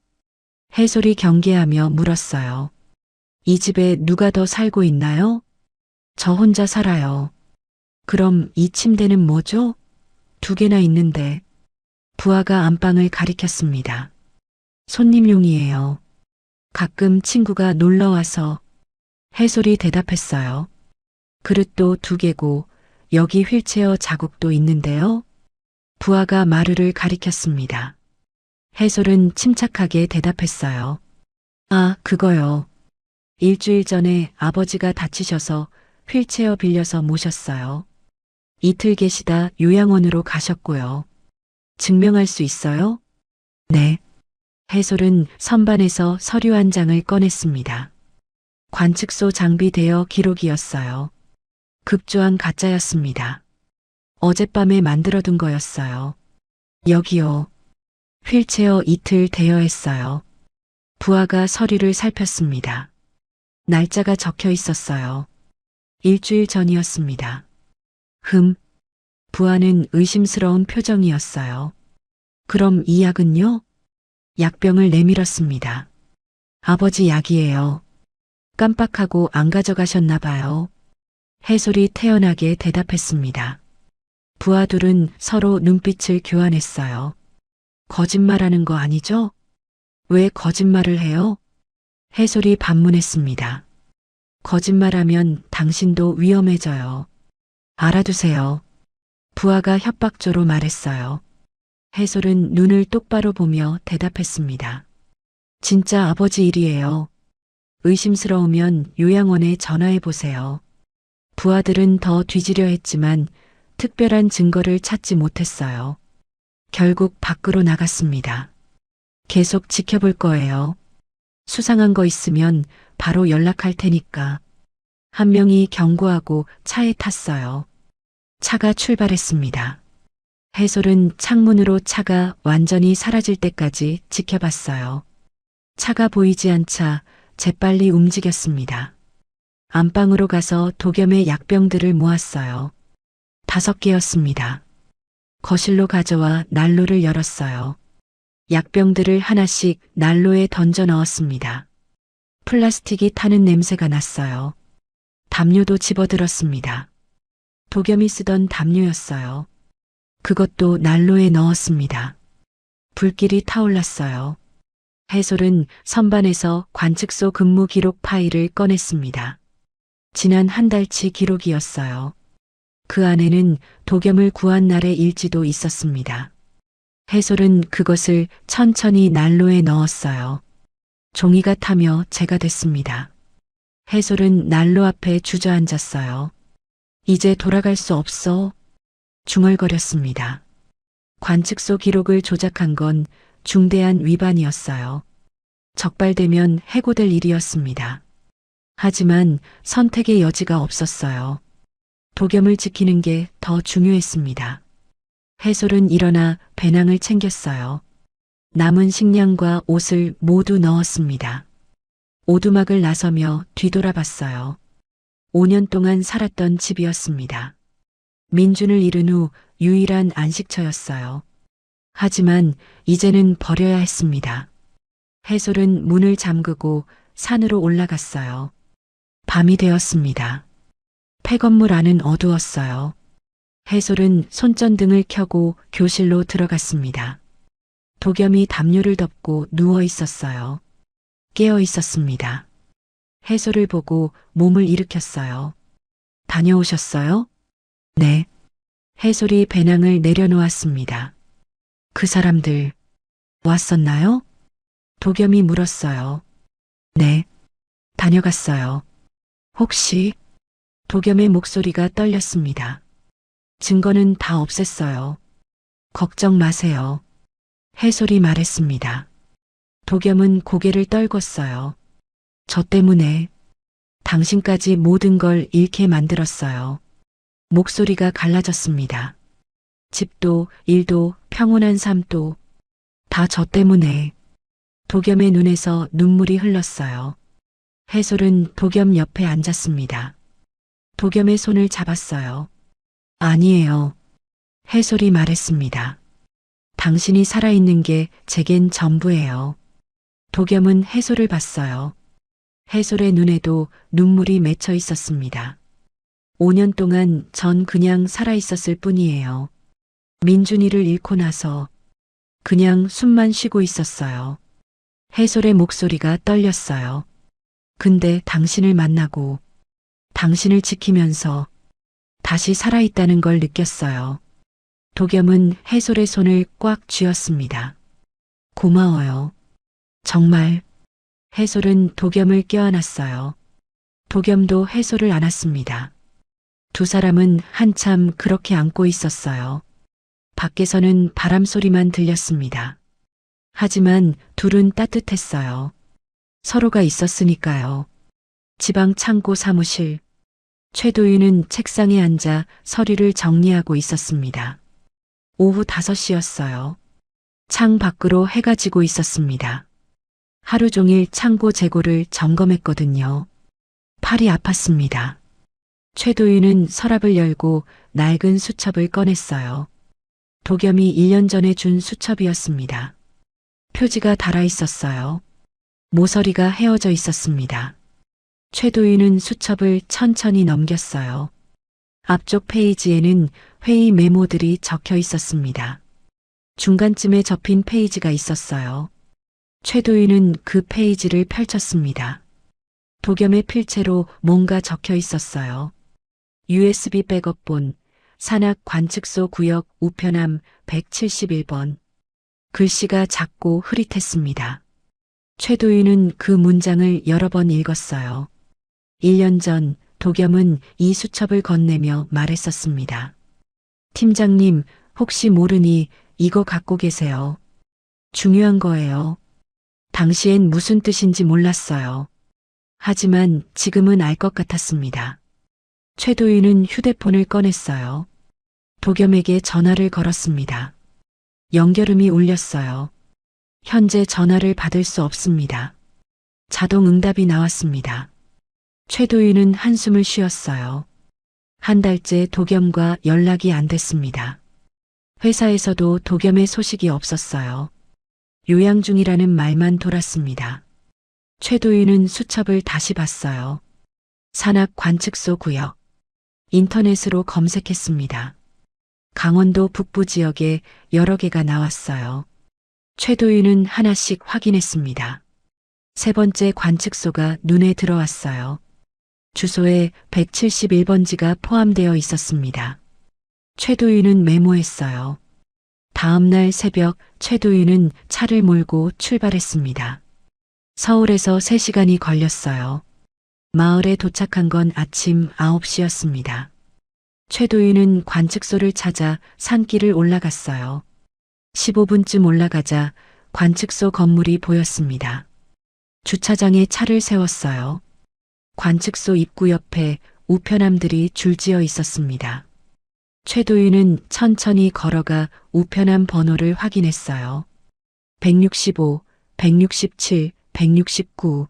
해솔이 경계하며 물었어요. 이 집에 누가 더 살고 있나요? 저 혼자 살아요. 그럼 이 침대는 뭐죠? 2개나 있는데. 부하가 안방을 가리켰습니다. 손님용이에요. 가끔 친구가 놀러와서. 해솔이 대답했어요. 그릇도 2개고 여기 휠체어 자국도 있는데요. 부하가 마루를 가리켰습니다. 해솔은 침착하게 대답했어요. 아, 그거요. 일주일 전에 아버지가 다치셔서 휠체어 빌려서 모셨어요. 이틀 계시다 요양원으로 가셨고요. 증명할 수 있어요? 네. 해솔은 선반에서 서류 한 장을 꺼냈습니다. 관측소 장비되어 기록이었어요. 급조한 가짜였습니다. 어젯밤에 만들어둔 거였어요. 여기요. 휠체어 이틀 대여했어요. 부하가 서류를 살폈습니다. 날짜가 적혀 있었어요. 일주일 전이었습니다. 부하는 의심스러운 표정이었어요. 그럼 이 약은요? 약병을 내밀었습니다. 아버지 약이에요. 깜빡하고 안 가져가셨나 봐요. 해솔이 태연하게 대답했습니다. 부하 2은 서로 눈빛을 교환했어요. 거짓말하는 거 아니죠? 왜 거짓말을 해요? 해솔이 반문했습니다. 거짓말하면 당신도 위험해져요. 알아두세요. 부하가 협박조로 말했어요. 해솔은 눈을 똑바로 보며 대답했습니다. 진짜 아버지 일이에요. 의심스러우면 요양원에 전화해 보세요. 부하들은 더 뒤지려 했지만 특별한 증거를 찾지 못했어요. 결국 밖으로 나갔습니다. 계속 지켜볼 거예요. 수상한 거 있으면 바로 연락할 테니까. 한 명이 경고하고 차에 탔어요. 차가 출발했습니다. 해솔은 창문으로 차가 완전히 사라질 때까지 지켜봤어요. 차가 보이지 않자 재빨리 움직였습니다. 안방으로 가서 독염의 약병들을 모았어요. 5개였습니다. 거실로 가져와 난로를 열었어요. 약병들을 하나씩 난로에 던져 넣었습니다. 플라스틱이 타는 냄새가 났어요. 담요도 집어들었습니다. 독염이 쓰던 담요였어요. 그것도 난로에 넣었습니다. 불길이 타올랐어요. 해솔은 선반에서 관측소 근무 기록 파일을 꺼냈습니다. 지난 한 달치 기록이었어요. 그 안에는 도겸을 구한 날의 일지도 있었습니다. 해솔은 그것을 천천히 난로에 넣었어요. 종이가 타며 재가 됐습니다. 해솔은 난로 앞에 주저앉았어요. 이제 돌아갈 수 없어. 중얼거렸습니다. 관측소 기록을 조작한 건 중대한 위반이었어요. 적발되면 해고될 일이었습니다. 하지만 선택의 여지가 없었어요. 도겸을 지키는 게 더 중요했습니다. 해솔은 일어나 배낭을 챙겼어요. 남은 식량과 옷을 모두 넣었습니다. 오두막을 나서며 뒤돌아봤어요. 5년 동안 살았던 집이었습니다. 민준을 잃은 후 유일한 안식처였어요. 하지만 이제는 버려야 했습니다. 해솔은 문을 잠그고 산으로 올라갔어요. 밤이 되었습니다. 폐건물 안은 어두웠어요. 해솔은 손전등을 켜고 교실로 들어갔습니다. 도겸이 담요를 덮고 누워 있었어요. 깨어 있었습니다. 해솔을 보고 몸을 일으켰어요. 다녀오셨어요? 네. 해솔이 배낭을 내려놓았습니다. 그 사람들 왔었나요? 도겸이 물었어요. 네. 다녀갔어요. 혹시? 도겸의 목소리가 떨렸습니다. 증거는 다 없앴어요. 걱정 마세요. 해솔이 말했습니다. 도겸은 고개를 떨궜어요. 저 때문에 당신까지 모든 걸 잃게 만들었어요. 목소리가 갈라졌습니다. 집도, 일도, 평온한 삶도 다 저 때문에. 도겸의 눈에서 눈물이 흘렀어요. 해솔은 도겸 옆에 앉았습니다. 도겸의 손을 잡았어요. 아니에요. 해솔이 말했습니다. 당신이 살아있는 게 제겐 전부예요. 도겸은 해솔을 봤어요. 해솔의 눈에도 눈물이 맺혀 있었습니다. 5년 동안 전 그냥 살아있었을 뿐이에요. 민준이를 잃고 나서 그냥 숨만 쉬고 있었어요. 해솔의 목소리가 떨렸어요. 근데 당신을 만나고 당신을 지키면서 다시 살아있다는 걸 느꼈어요. 도겸은 해솔의 손을 꽉 쥐었습니다. 고마워요. 정말. 해솔은 도겸을 껴안았어요. 도겸도 해솔을 안았습니다. 두 사람은 한참 그렇게 안고 있었어요. 밖에서는 바람 소리만 들렸습니다. 하지만 둘은 따뜻했어요. 서로가 있었으니까요. 지방 창고 사무실. 최도윤은 책상에 앉아 서류를 정리하고 있었습니다. 오후 5시였어요. 창 밖으로 해가 지고 있었습니다. 하루 종일 창고 재고를 점검했거든요. 팔이 아팠습니다. 최도윤은 서랍을 열고 낡은 수첩을 꺼냈어요. 도겸이 1년 전에 준 수첩이었습니다. 표지가 달아 있었어요. 모서리가 헤어져 있었습니다. 최도윤은 수첩을 천천히 넘겼어요. 앞쪽 페이지에는 회의 메모들이 적혀 있었습니다. 중간쯤에 접힌 페이지가 있었어요. 최도윤은 그 페이지를 펼쳤습니다. 도겸의 필체로 뭔가 적혀 있었어요. USB 백업본, 산악 관측소 구역 우편함 171번. 글씨가 작고 흐릿했습니다. 최도윤은 그 문장을 여러 번 읽었어요. 1년 전 도겸은 이 수첩을 건네며 말했었습니다. 팀장님, 혹시 모르니 이거 갖고 계세요. 중요한 거예요. 당시엔 무슨 뜻인지 몰랐어요. 하지만 지금은 알 것 같았습니다. 최도윤은 휴대폰을 꺼냈어요. 도겸에게 전화를 걸었습니다. 연결음이 울렸어요. 현재 전화를 받을 수 없습니다. 자동 응답이 나왔습니다. 최도윤은 한숨을 쉬었어요. 한 달째 도겸과 연락이 안 됐습니다. 회사에서도 도겸의 소식이 없었어요. 요양 중이라는 말만 돌았습니다. 최도윤은 수첩을 다시 봤어요. 산악 관측소 구역. 인터넷으로 검색했습니다. 강원도 북부 지역에 여러 개가 나왔어요. 최도윤은 하나씩 확인했습니다. 세 번째 관측소가 눈에 들어왔어요. 주소에 171번지가 포함되어 있었습니다. 최도윤은 메모했어요. 다음날 새벽 최도윤은 차를 몰고 출발했습니다. 서울에서 3시간이 걸렸어요. 마을에 도착한 건 아침 9시였습니다. 최도윤은 관측소를 찾아 산길을 올라갔어요. 15분쯤 올라가자 관측소 건물이 보였습니다. 주차장에 차를 세웠어요. 관측소 입구 옆에 우편함들이 줄지어 있었습니다. 최도윤은 천천히 걸어가 우편함 번호를 확인했어요. 165, 167, 169.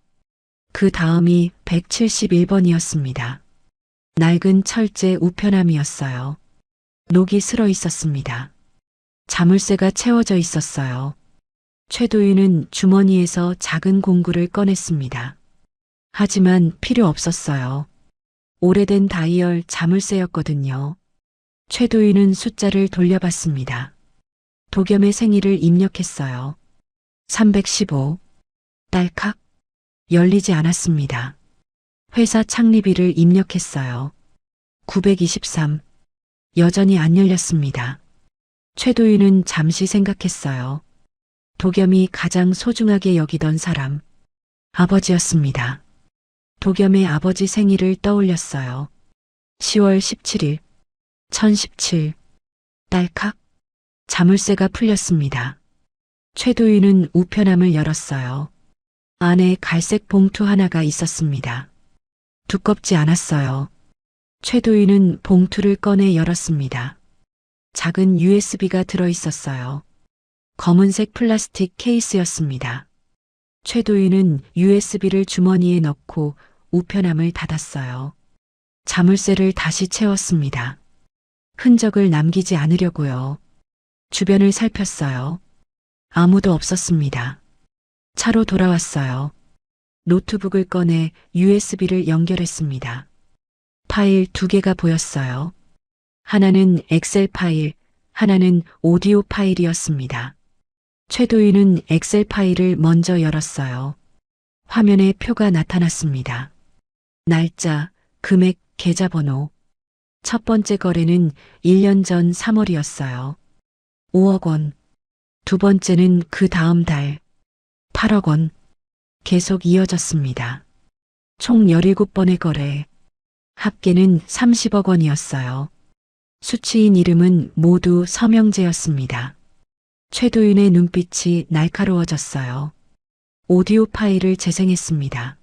그 다음이 171번이었습니다. 낡은 철제 우편함이었어요. 녹이 슬어 있었습니다. 자물쇠가 채워져 있었어요. 최도윤은 주머니에서 작은 공구를 꺼냈습니다. 하지만 필요 없었어요. 오래된 다이얼 자물쇠였거든요. 최도윤은 숫자를 돌려봤습니다. 도겸의 생일을 입력했어요. 315. 딸칵. 열리지 않았습니다. 회사 창립일을 입력했어요. 923. 여전히 안 열렸습니다. 최도윤은 잠시 생각했어요. 도겸이 가장 소중하게 여기던 사람, 아버지였습니다. 도겸의 아버지 생일을 떠올렸어요. 10월 17일, 1017. 딸칵. 자물쇠가 풀렸습니다. 최도윤은 우편함을 열었어요. 안에 갈색 봉투 하나가 있었습니다. 두껍지 않았어요. 최도윤은 봉투를 꺼내 열었습니다. 작은 USB가 들어 있었어요. 검은색 플라스틱 케이스였습니다. 최도윤은 USB를 주머니에 넣고 우편함을 닫았어요. 자물쇠를 다시 채웠습니다. 흔적을 남기지 않으려고요. 주변을 살폈어요. 아무도 없었습니다. 차로 돌아왔어요. 노트북을 꺼내 USB를 연결했습니다. 파일 2개가 보였어요. 하나는 엑셀 파일, 하나는 오디오 파일이었습니다. 최도윤은 엑셀 파일을 먼저 열었어요. 화면에 표가 나타났습니다. 날짜, 금액, 계좌번호. 첫 번째 거래는 1년 전 3월이었어요. 5억 원. 두 번째는 그 다음 달 8억 원. 계속 이어졌습니다. 총 17번의 거래. 합계는 30억 원이었어요. 수취인 이름은 모두 서명재였습니다. 최도윤의 눈빛이 날카로워졌어요. 오디오 파일을 재생했습니다.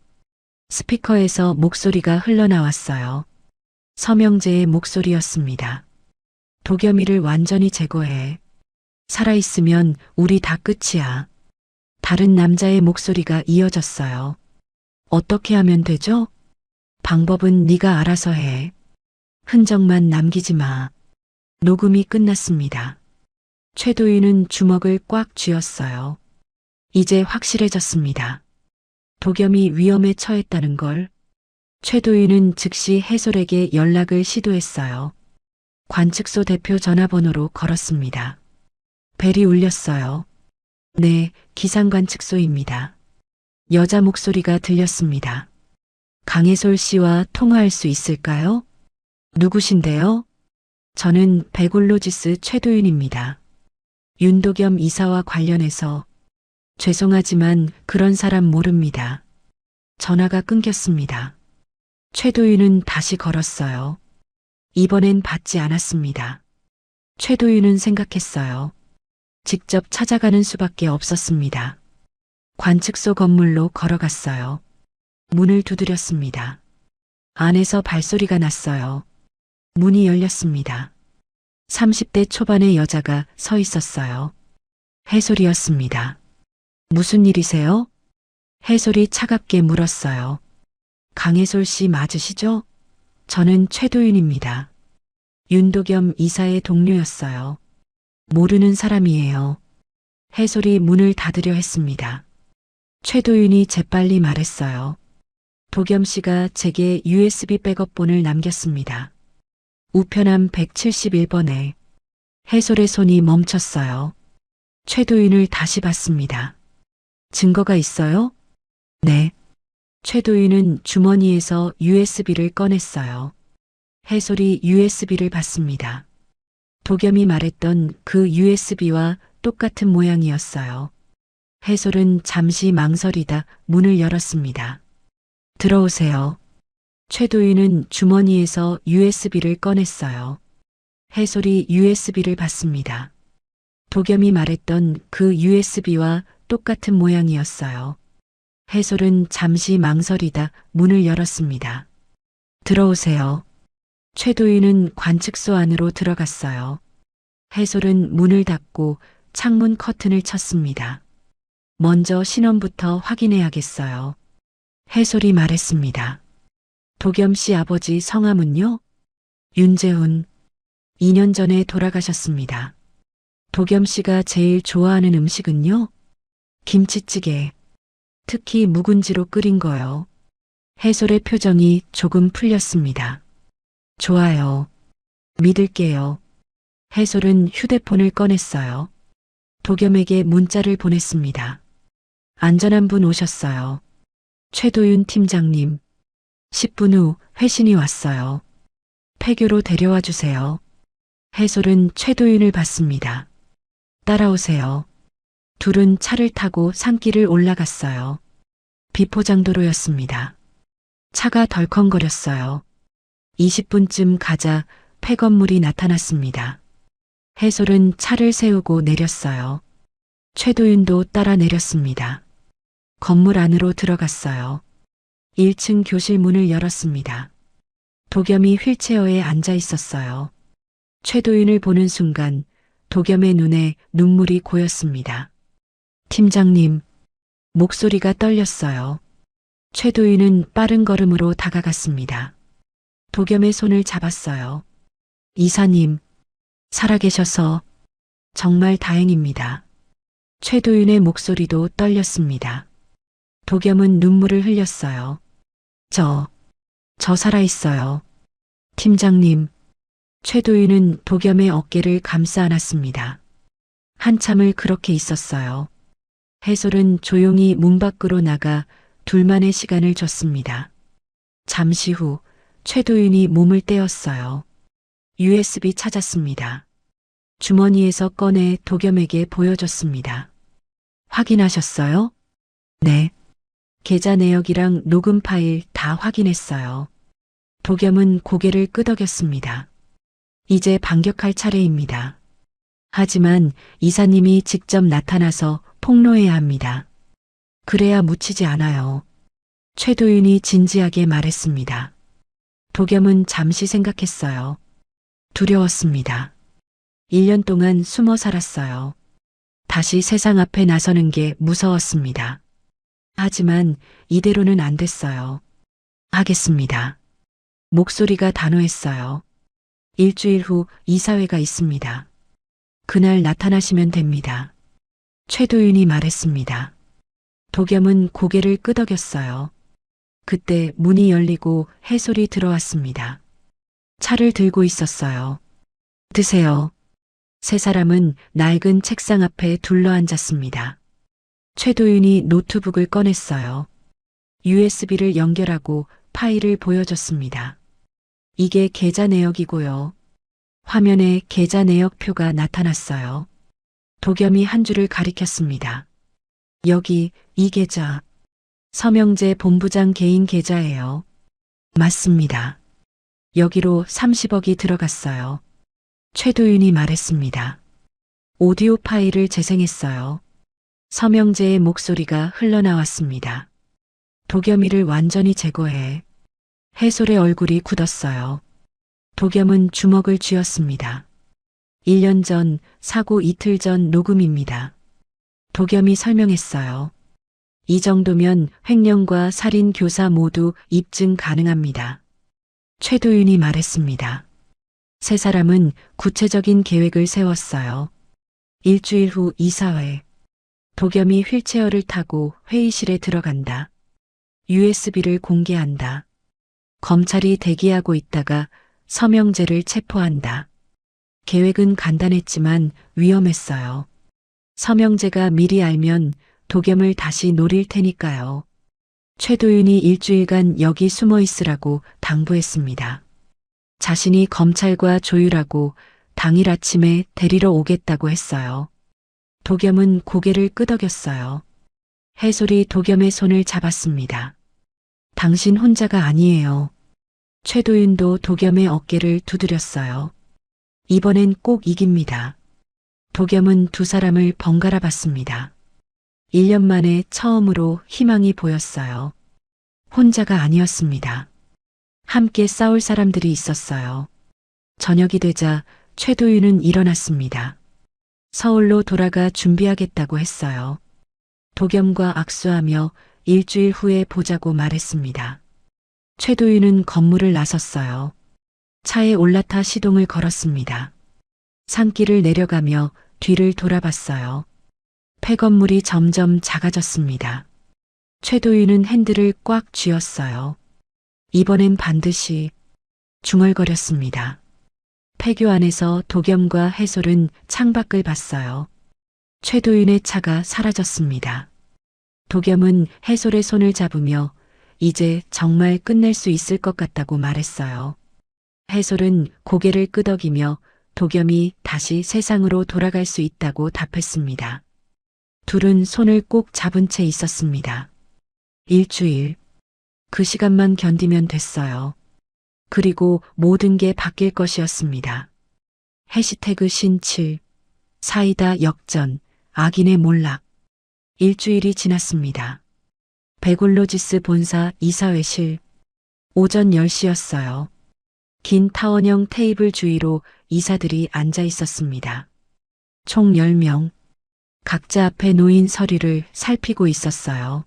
스피커에서 목소리가 흘러나왔어요. 서명재의 목소리였습니다. 도겸이를 완전히 제거해. 살아있으면 우리 다 끝이야. 다른 남자의 목소리가 이어졌어요. 어떻게 하면 되죠? 방법은 네가 알아서 해. 흔적만 남기지 마. 녹음이 끝났습니다. 최도윤은 주먹을 꽉 쥐었어요. 이제 확실해졌습니다. 도겸이 위험에 처했다는 걸. 최도윤은 즉시 해솔에게 연락을 시도했어요. 관측소 대표 전화번호로 걸었습니다. 벨이 울렸어요. 네, 기상관측소입니다. 여자 목소리가 들렸습니다. 강해솔 씨와 통화할 수 있을까요? 누구신데요? 저는 베골로지스 최도윤입니다. 윤도겸 이사와 관련해서 죄송하지만 그런 사람 모릅니다. 전화가 끊겼습니다. 최도윤은 다시 걸었어요. 이번엔 받지 않았습니다. 최도윤은 생각했어요. 직접 찾아가는 수밖에 없었습니다. 관측소 건물로 걸어갔어요. 문을 두드렸습니다. 안에서 발소리가 났어요. 문이 열렸습니다. 30대 초반의 여자가 서 있었어요. 해솔이었습니다. 무슨 일이세요? 해솔이 차갑게 물었어요. 강해솔 씨 맞으시죠? 저는 최도윤입니다. 윤도겸 이사의 동료였어요. 모르는 사람이에요. 해솔이 문을 닫으려 했습니다. 최도윤이 재빨리 말했어요. 도겸 씨가 제게 USB 백업본을 남겼습니다. 우편함 171번에 해솔의 손이 멈췄어요. 최도윤을 다시 봤습니다. 증거가 있어요? 네. 최도윤은 주머니에서 USB를 꺼냈어요. 해솔이 USB를 봤습니다. 도겸이 말했던 그 USB와 똑같은 모양이었어요. 해솔은 잠시 망설이다 문을 열었습니다. 들어오세요. 최도윤은 주머니에서 USB를 꺼냈어요. 해솔이 USB를 봤습니다. 도겸이 말했던 그 USB와 똑같은 모양이었어요. 해솔은 잠시 망설이다 문을 열었습니다. 들어오세요. 최도윤은 관측소 안으로 들어갔어요. 해솔은 문을 닫고 창문 커튼을 쳤습니다. 먼저 신원부터 확인해야겠어요. 해솔이 말했습니다. 도겸 씨 아버지 성함은요? 윤재훈. 2년 전에 돌아가셨습니다. 도겸 씨가 제일 좋아하는 음식은요? 김치찌개. 특히 묵은지로 끓인 거요. 해솔의 표정이 조금 풀렸습니다. 좋아요. 믿을게요. 해솔은 휴대폰을 꺼냈어요. 도겸에게 문자를 보냈습니다. 안전한 분 오셨어요. 최도윤 팀장님. 10분 후 회신이 왔어요. 폐교로 데려와 주세요. 해솔은 최도윤을 봤습니다. 따라오세요. 둘은 차를 타고 산길을 올라갔어요. 비포장도로였습니다. 차가 덜컹거렸어요. 20분쯤 가자 폐건물이 나타났습니다. 해솔은 차를 세우고 내렸어요. 최도윤도 따라 내렸습니다. 건물 안으로 들어갔어요. 1층 교실 문을 열었습니다. 도겸이 휠체어에 앉아 있었어요. 최도윤을 보는 순간 도겸의 눈에 눈물이 고였습니다. 팀장님, 목소리가 떨렸어요. 최도윤은 빠른 걸음으로 다가갔습니다. 도겸의 손을 잡았어요. 이사님, 살아계셔서 정말 다행입니다. 최도윤의 목소리도 떨렸습니다. 도겸은 눈물을 흘렸어요. 저 살아있어요. 팀장님, 최도윤은 도겸의 어깨를 감싸 안았습니다. 한참을 그렇게 있었어요. 해솔은 조용히 문 밖으로 나가 둘만의 시간을 줬습니다. 잠시 후 최도윤이 몸을 떼었어요. USB 찾았습니다. 주머니에서 꺼내 도겸에게 보여줬습니다. 확인하셨어요? 네. 계좌 내역이랑 녹음 파일 다 확인했어요. 도겸은 고개를 끄덕였습니다. 이제 반격할 차례입니다. 하지만 이사님이 직접 나타나서 폭로해야 합니다. 그래야 묻히지 않아요. 최도윤이 진지하게 말했습니다. 도겸은 잠시 생각했어요. 두려웠습니다. 1년 동안 숨어 살았어요. 다시 세상 앞에 나서는 게 무서웠습니다. 하지만 이대로는 안 됐어요. 하겠습니다. 목소리가 단호했어요. 일주일 후 이사회가 있습니다. 그날 나타나시면 됩니다. 최도윤이 말했습니다. 도겸은 고개를 끄덕였어요. 그때 문이 열리고 해솔이 들어왔습니다. 차를 들고 있었어요. 드세요. 세 사람은 낡은 책상 앞에 둘러앉았습니다. 최도윤이 노트북을 꺼냈어요. USB를 연결하고 파일을 보여줬습니다. 이게 계좌 내역이고요. 화면에 계좌 내역표가 나타났어요. 도겸이 한 줄을 가리켰습니다. 여기 이 계좌. 서명재 본부장 개인 계좌예요. 맞습니다. 여기로 30억이 들어갔어요. 최도윤이 말했습니다. 오디오 파일을 재생했어요. 서명재의 목소리가 흘러나왔습니다. 도겸이를 완전히 제거해. 해솔의 얼굴이 굳었어요. 도겸은 주먹을 쥐었습니다. 1년 전, 사고 이틀 전 녹음입니다. 도겸이 설명했어요. 이 정도면 횡령과 살인 교사 모두 입증 가능합니다. 최도윤이 말했습니다. 세 사람은 구체적인 계획을 세웠어요. 일주일 후 이사회. 도겸이 휠체어를 타고 회의실에 들어간다. USB를 공개한다. 검찰이 대기하고 있다가 서명재를 체포한다. 계획은 간단했지만 위험했어요. 서명재가 미리 알면 도겸을 다시 노릴 테니까요. 최도윤이 일주일간 여기 숨어 있으라고 당부했습니다. 자신이 검찰과 조율하고 당일 아침에 데리러 오겠다고 했어요. 도겸은 고개를 끄덕였어요. 해솔이 도겸의 손을 잡았습니다. 당신 혼자가 아니에요. 최도윤도 도겸의 어깨를 두드렸어요. 이번엔 꼭 이깁니다. 도겸은 두 사람을 번갈아 봤습니다. 1년 만에 처음으로 희망이 보였어요. 혼자가 아니었습니다. 함께 싸울 사람들이 있었어요. 저녁이 되자 최도윤은 일어났습니다. 서울로 돌아가 준비하겠다고 했어요. 도겸과 악수하며 일주일 후에 보자고 말했습니다. 최도윤은 건물을 나섰어요. 차에 올라타 시동을 걸었습니다. 산길을 내려가며 뒤를 돌아봤어요. 폐건물이 점점 작아졌습니다. 최도윤은 핸들을 꽉 쥐었어요. 이번엔 반드시 중얼거렸습니다. 폐교 안에서 도겸과 해솔은 창밖을 봤어요. 최도윤의 차가 사라졌습니다. 도겸은 해솔의 손을 잡으며 이제 정말 끝낼 수 있을 것 같다고 말했어요. 해솔은 고개를 끄덕이며 도겸이 다시 세상으로 돌아갈 수 있다고 답했습니다. 둘은 손을 꼭 잡은 채 있었습니다. 일주일. 그 시간만 견디면 됐어요. 그리고 모든 게 바뀔 것이었습니다. 해시태그 신칠, 사이다 역전, 악인의 몰락. 일주일이 지났습니다. 베골로지스 본사 이사회실. 오전 10시였어요. 긴 타원형 테이블 주위로 이사들이 앉아 있었습니다. 총 10명. 각자 앞에 놓인 서류를 살피고 있었어요.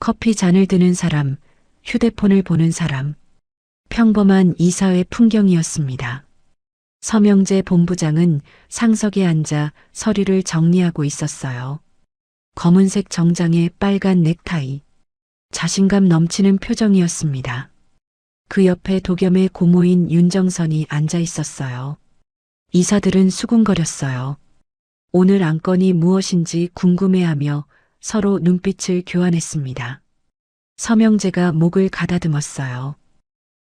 커피 잔을 드는 사람, 휴대폰을 보는 사람. 평범한 이사회 풍경이었습니다. 서명재 본부장은 상석에 앉아 서류를 정리하고 있었어요. 검은색 정장에 빨간 넥타이. 자신감 넘치는 표정이었습니다. 그 옆에 도겸의 고모인 윤정선이 앉아 있었어요. 이사들은 수군거렸어요. 오늘 안건이 무엇인지 궁금해하며 서로 눈빛을 교환했습니다. 서명재가 목을 가다듬었어요.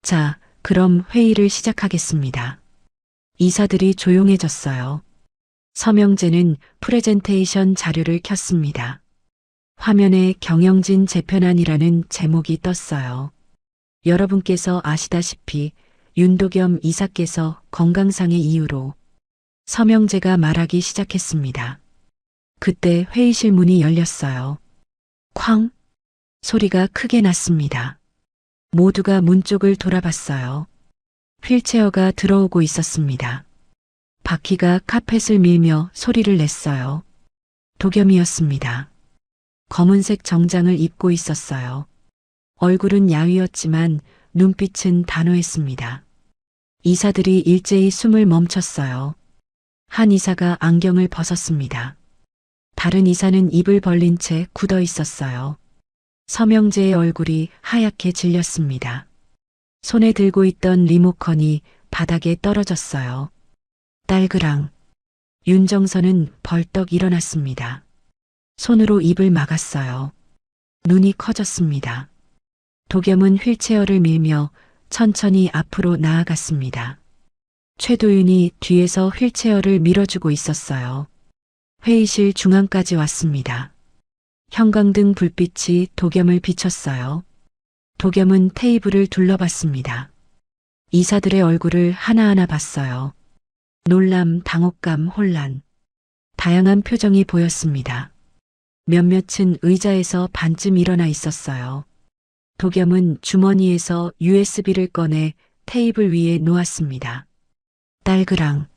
자, 그럼 회의를 시작하겠습니다. 이사들이 조용해졌어요. 서명재는 프레젠테이션 자료를 켰습니다. 화면에 경영진 재편안이라는 제목이 떴어요. 여러분께서 아시다시피 윤도겸 이사께서 건강상의 이유로 서명재가 말하기 시작했습니다. 그때 회의실 문이 열렸어요. 쾅! 소리가 크게 났습니다. 모두가 문 쪽을 돌아봤어요. 휠체어가 들어오고 있었습니다. 바퀴가 카펫을 밀며 소리를 냈어요. 도겸이었습니다. 검은색 정장을 입고 있었어요. 얼굴은 야위었지만 눈빛은 단호했습니다. 이사들이 일제히 숨을 멈췄어요. 한 이사가 안경을 벗었습니다. 다른 이사는 입을 벌린 채 굳어 있었어요. 서명재의 얼굴이 하얗게 질렸습니다. 손에 들고 있던 리모컨이 바닥에 떨어졌어요. 딸그랑. 윤정선은 벌떡 일어났습니다. 손으로 입을 막았어요. 눈이 커졌습니다. 도겸은 휠체어를 밀며 천천히 앞으로 나아갔습니다. 최도윤이 뒤에서 휠체어를 밀어주고 있었어요. 회의실 중앙까지 왔습니다. 형광등 불빛이 도겸을 비췄어요. 도겸은 테이블을 둘러봤습니다. 이사들의 얼굴을 하나하나 봤어요. 놀람, 당혹감, 혼란. 다양한 표정이 보였습니다. 몇몇은 의자에서 반쯤 일어나 있었어요. 도겸은 주머니에서 USB를 꺼내 테이블 위에 놓았습니다. 딸그랑.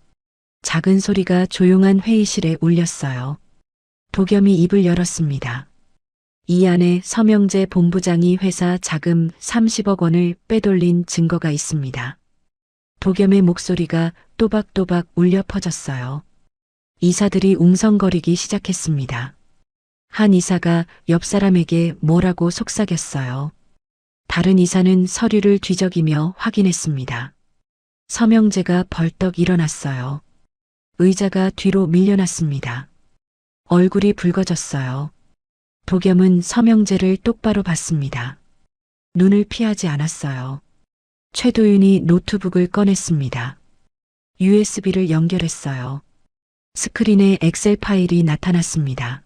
작은 소리가 조용한 회의실에 울렸어요. 도겸이 입을 열었습니다. 이 안에 서명재 본부장이 회사 자금 30억 원을 빼돌린 증거가 있습니다. 도겸의 목소리가 또박또박 울려 퍼졌어요. 이사들이 웅성거리기 시작했습니다. 한 이사가 옆 사람에게 뭐라고 속삭였어요. 다른 이사는 서류를 뒤적이며 확인했습니다. 서명재가 벌떡 일어났어요. 의자가 뒤로 밀려났습니다. 얼굴이 붉어졌어요. 도겸은 서명재를 똑바로 봤습니다. 눈을 피하지 않았어요. 최도윤이 노트북을 꺼냈습니다. USB를 연결했어요. 스크린에 엑셀 파일이 나타났습니다.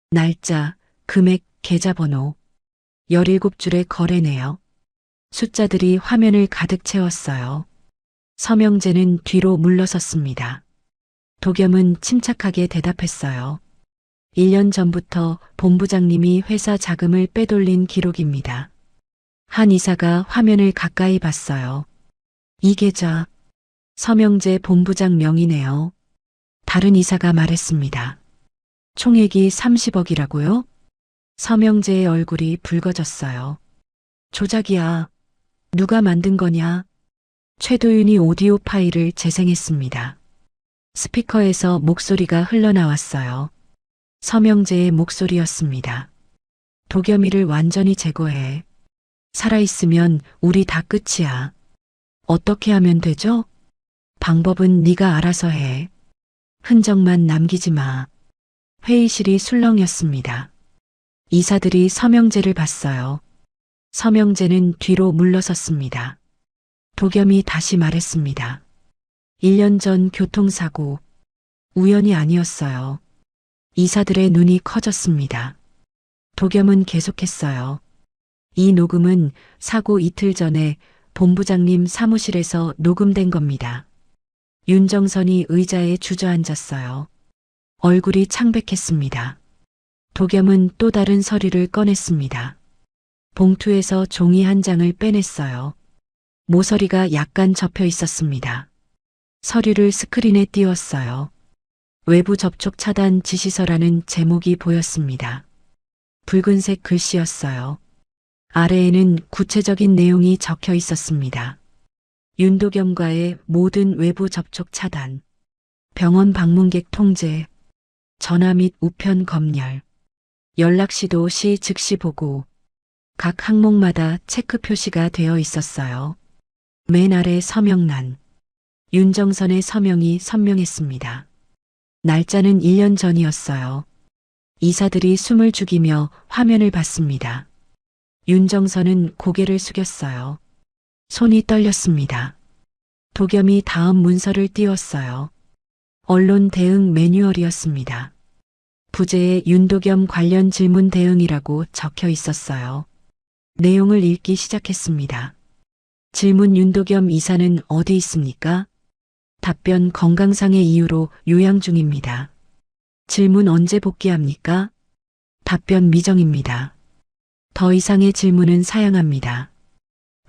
날짜, 금액, 계좌번호. 17줄의 거래 내역. 숫자들이 화면을 가득 채웠어요. 서명재는 뒤로 물러섰습니다. 도겸은 침착하게 대답했어요. 1년 전부터 본부장님이 회사 자금을 빼돌린 기록입니다. 한 이사가 화면을 가까이 봤어요. 이 계좌, 서명재 본부장 명의네요. 다른 이사가 말했습니다. 총액이 30억이라고요? 서명재의 얼굴이 붉어졌어요. 조작이야. 누가 만든 거냐? 최도윤이 오디오 파일을 재생했습니다. 스피커에서 목소리가 흘러나왔어요. 서명재의 목소리였습니다. 도겸이를 완전히 제거해. 살아있으면 우리 다 끝이야. 어떻게 하면 되죠? 방법은 네가 알아서 해. 흔적만 남기지 마. 회의실이 술렁였습니다. 이사들이 서명재를 봤어요. 서명재는 뒤로 물러섰습니다. 도겸이 다시 말했습니다. 1년 전 교통사고. 우연이 아니었어요. 이사들의 눈이 커졌습니다. 도겸은 계속했어요. 이 녹음은 사고 이틀 전에 본부장님 사무실에서 녹음된 겁니다. 윤정선이 의자에 주저앉았어요. 얼굴이 창백했습니다. 도겸은 또 다른 서류를 꺼냈습니다. 봉투에서 종이 한 장을 빼냈어요. 모서리가 약간 접혀 있었습니다. 서류를 스크린에 띄웠어요. 외부 접촉 차단 지시서라는 제목이 보였습니다. 붉은색 글씨였어요. 아래에는 구체적인 내용이 적혀 있었습니다. 윤도겸과의 모든 외부 접촉 차단, 병원 방문객 통제, 전화 및 우편 검열, 연락 시도 시 즉시 보고, 각 항목마다 체크 표시가 되어 있었어요. 맨 아래 서명란, 윤정선의 서명이 선명했습니다. 날짜는 1년 전이었어요. 이사들이 숨을 죽이며 화면을 봤습니다. 윤정선은 고개를 숙였어요. 손이 떨렸습니다. 도겸이 다음 문서를 띄웠어요. 언론 대응 매뉴얼이었습니다. 부제에 윤도겸 관련 질문 대응이라고 적혀 있었어요. 내용을 읽기 시작했습니다. 질문 윤도겸 이사는 어디 있습니까? 답변 건강상의 이유로 요양 중입니다. 질문 언제 복귀합니까? 답변 미정입니다. 더 이상의 질문은 사양합니다.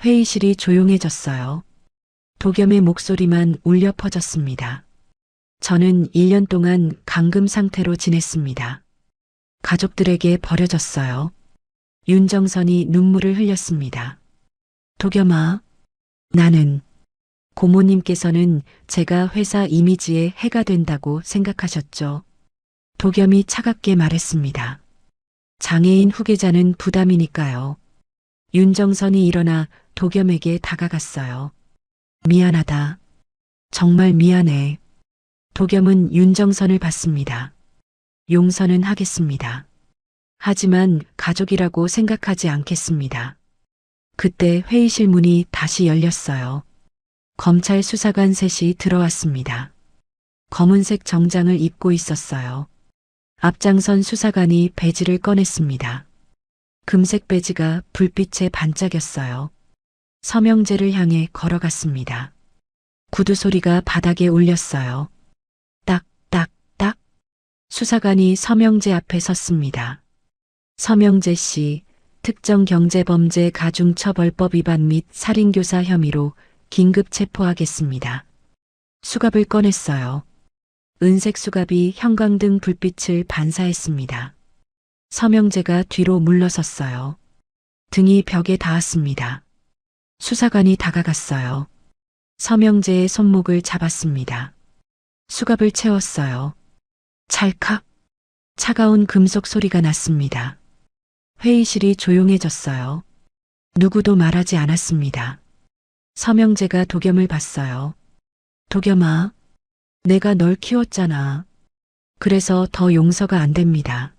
회의실이 조용해졌어요. 도겸의 목소리만 울려 퍼졌습니다. 저는 1년 동안 감금 상태로 지냈습니다. 가족들에게 버려졌어요. 윤정선이 눈물을 흘렸습니다. 도겸아, 나는 고모님께서는 제가 회사 이미지에 해가 된다고 생각하셨죠. 도겸이 차갑게 말했습니다. 장애인 후계자는 부담이니까요. 윤정선이 일어나 도겸에게 다가갔어요. 미안하다. 정말 미안해. 도겸은 윤정선을 봤습니다. 용서는 하겠습니다. 하지만 가족이라고 생각하지 않겠습니다. 그때 회의실 문이 다시 열렸어요. 검찰 수사관 셋이 들어왔습니다. 검은색 정장을 입고 있었어요. 앞장선 수사관이 배지를 꺼냈습니다. 금색 배지가 불빛에 반짝였어요. 서명재를 향해 걸어갔습니다. 구두 소리가 바닥에 울렸어요. 딱, 딱, 딱. 수사관이 서명재 앞에 섰습니다. 서명재 씨, 특정경제범죄 가중처벌법 위반 및 살인교사 혐의로 긴급 체포하겠습니다. 수갑을 꺼냈어요. 은색 수갑이 형광등 불빛을 반사했습니다. 서명재가 뒤로 물러섰어요. 등이 벽에 닿았습니다. 수사관이 다가갔어요. 서명재의 손목을 잡았습니다. 수갑을 채웠어요. 찰칵. 차가운 금속 소리가 났습니다. 회의실이 조용해졌어요. 누구도 말하지 않았습니다. 서명재가 도겸을 봤어요. 도겸아, 내가 널 키웠잖아. 그래서 더 용서가 안 됩니다.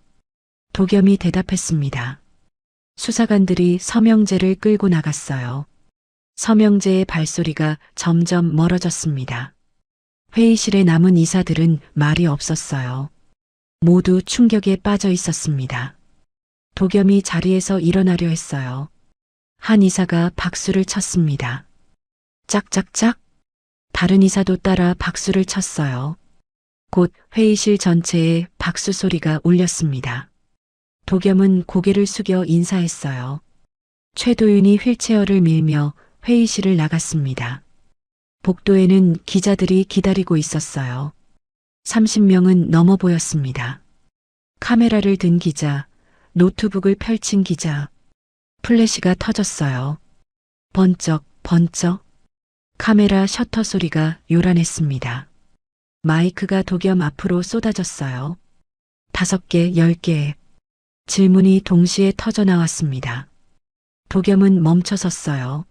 도겸이 대답했습니다. 수사관들이 서명재를 끌고 나갔어요. 서명재의 발소리가 점점 멀어졌습니다. 회의실에 남은 이사들은 말이 없었어요. 모두 충격에 빠져 있었습니다. 도겸이 자리에서 일어나려 했어요. 한 이사가 박수를 쳤습니다. 짝짝짝. 다른 이사도 따라 박수를 쳤어요. 곧 회의실 전체에 박수 소리가 울렸습니다. 도겸은 고개를 숙여 인사했어요. 최도윤이 휠체어를 밀며 회의실을 나갔습니다. 복도에는 기자들이 기다리고 있었어요. 30명은 넘어 보였습니다. 카메라를 든 기자, 노트북을 펼친 기자, 플래시가 터졌어요. 번쩍, 번쩍. 카메라 셔터 소리가 요란했습니다. 마이크가 도겸 앞으로 쏟아졌어요. 5개, 10개. 질문이 동시에 터져 나왔습니다. 도겸은 멈춰 섰어요.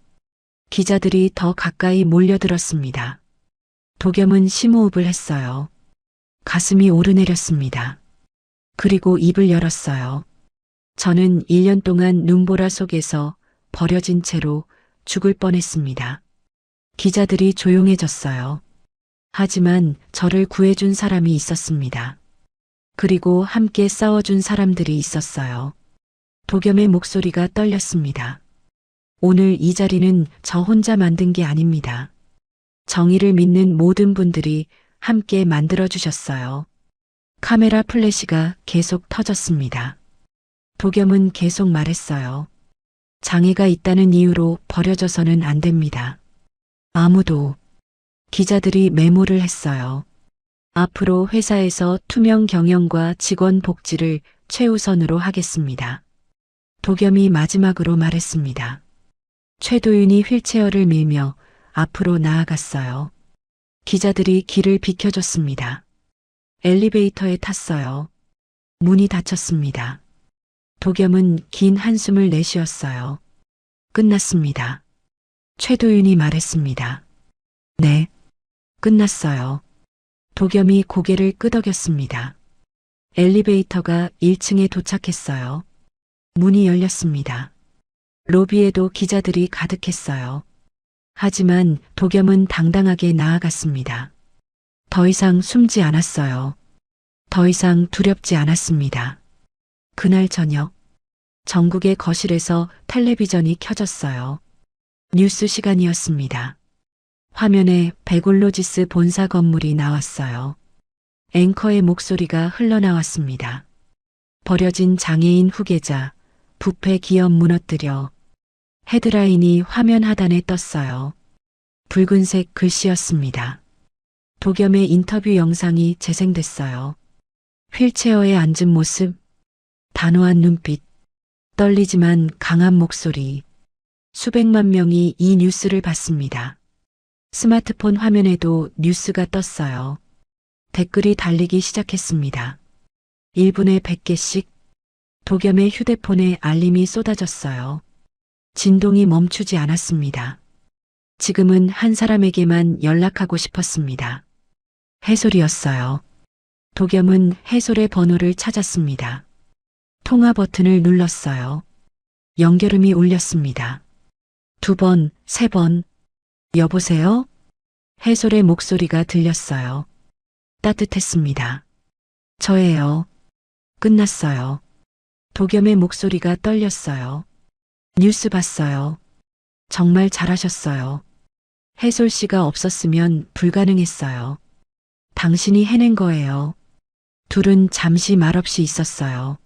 기자들이 더 가까이 몰려들었습니다. 도겸은 심호흡을 했어요. 가슴이 오르내렸습니다. 그리고 입을 열었어요. 저는 1년 동안 눈보라 속에서 버려진 채로 죽을 뻔했습니다. 기자들이 조용해졌어요. 하지만 저를 구해준 사람이 있었습니다. 그리고 함께 싸워준 사람들이 있었어요. 도겸의 목소리가 떨렸습니다. 오늘 이 자리는 저 혼자 만든 게 아닙니다. 정의를 믿는 모든 분들이 함께 만들어주셨어요. 카메라 플래시가 계속 터졌습니다. 도겸은 계속 말했어요. 장애가 있다는 이유로 버려져서는 안 됩니다. 아무도. 기자들이 메모를 했어요. 앞으로 회사에서 투명 경영과 직원 복지를 최우선으로 하겠습니다. 도겸이 마지막으로 말했습니다. 최도윤이 휠체어를 밀며 앞으로 나아갔어요. 기자들이 길을 비켜줬습니다. 엘리베이터에 탔어요. 문이 닫혔습니다. 도겸은 긴 한숨을 내쉬었어요. 끝났습니다. 최도윤이 말했습니다. 네, 끝났어요. 도겸이 고개를 끄덕였습니다. 엘리베이터가 1층에 도착했어요. 문이 열렸습니다. 로비에도 기자들이 가득했어요. 하지만 도겸은 당당하게 나아갔습니다. 더 이상 숨지 않았어요. 더 이상 두렵지 않았습니다. 그날 저녁, 전국의 거실에서 텔레비전이 켜졌어요. 뉴스 시간이었습니다. 화면에 베골로지스 본사 건물이 나왔어요. 앵커의 목소리가 흘러나왔습니다. 버려진 장애인 후계자, 부패 기업 무너뜨려. 헤드라인이 화면 하단에 떴어요. 붉은색 글씨였습니다. 도겸의 인터뷰 영상이 재생됐어요. 휠체어에 앉은 모습, 단호한 눈빛, 떨리지만 강한 목소리. 수백만 명이 이 뉴스를 봤습니다. 스마트폰 화면에도 뉴스가 떴어요. 댓글이 달리기 시작했습니다. 1분에 100개씩. 도겸의 휴대폰에 알림이 쏟아졌어요. 진동이 멈추지 않았습니다. 지금은 한 사람에게만 연락하고 싶었습니다. 해솔이었어요. 도겸은 해솔의 번호를 찾았습니다. 통화 버튼을 눌렀어요. 연결음이 울렸습니다. 2번, 3번. 여보세요? 해솔의 목소리가 들렸어요. 따뜻했습니다. 저예요. 끝났어요. 도겸의 목소리가 떨렸어요. 뉴스 봤어요. 정말 잘하셨어요. 해솔 씨가 없었으면 불가능했어요. 당신이 해낸 거예요. 둘은 잠시 말없이 있었어요.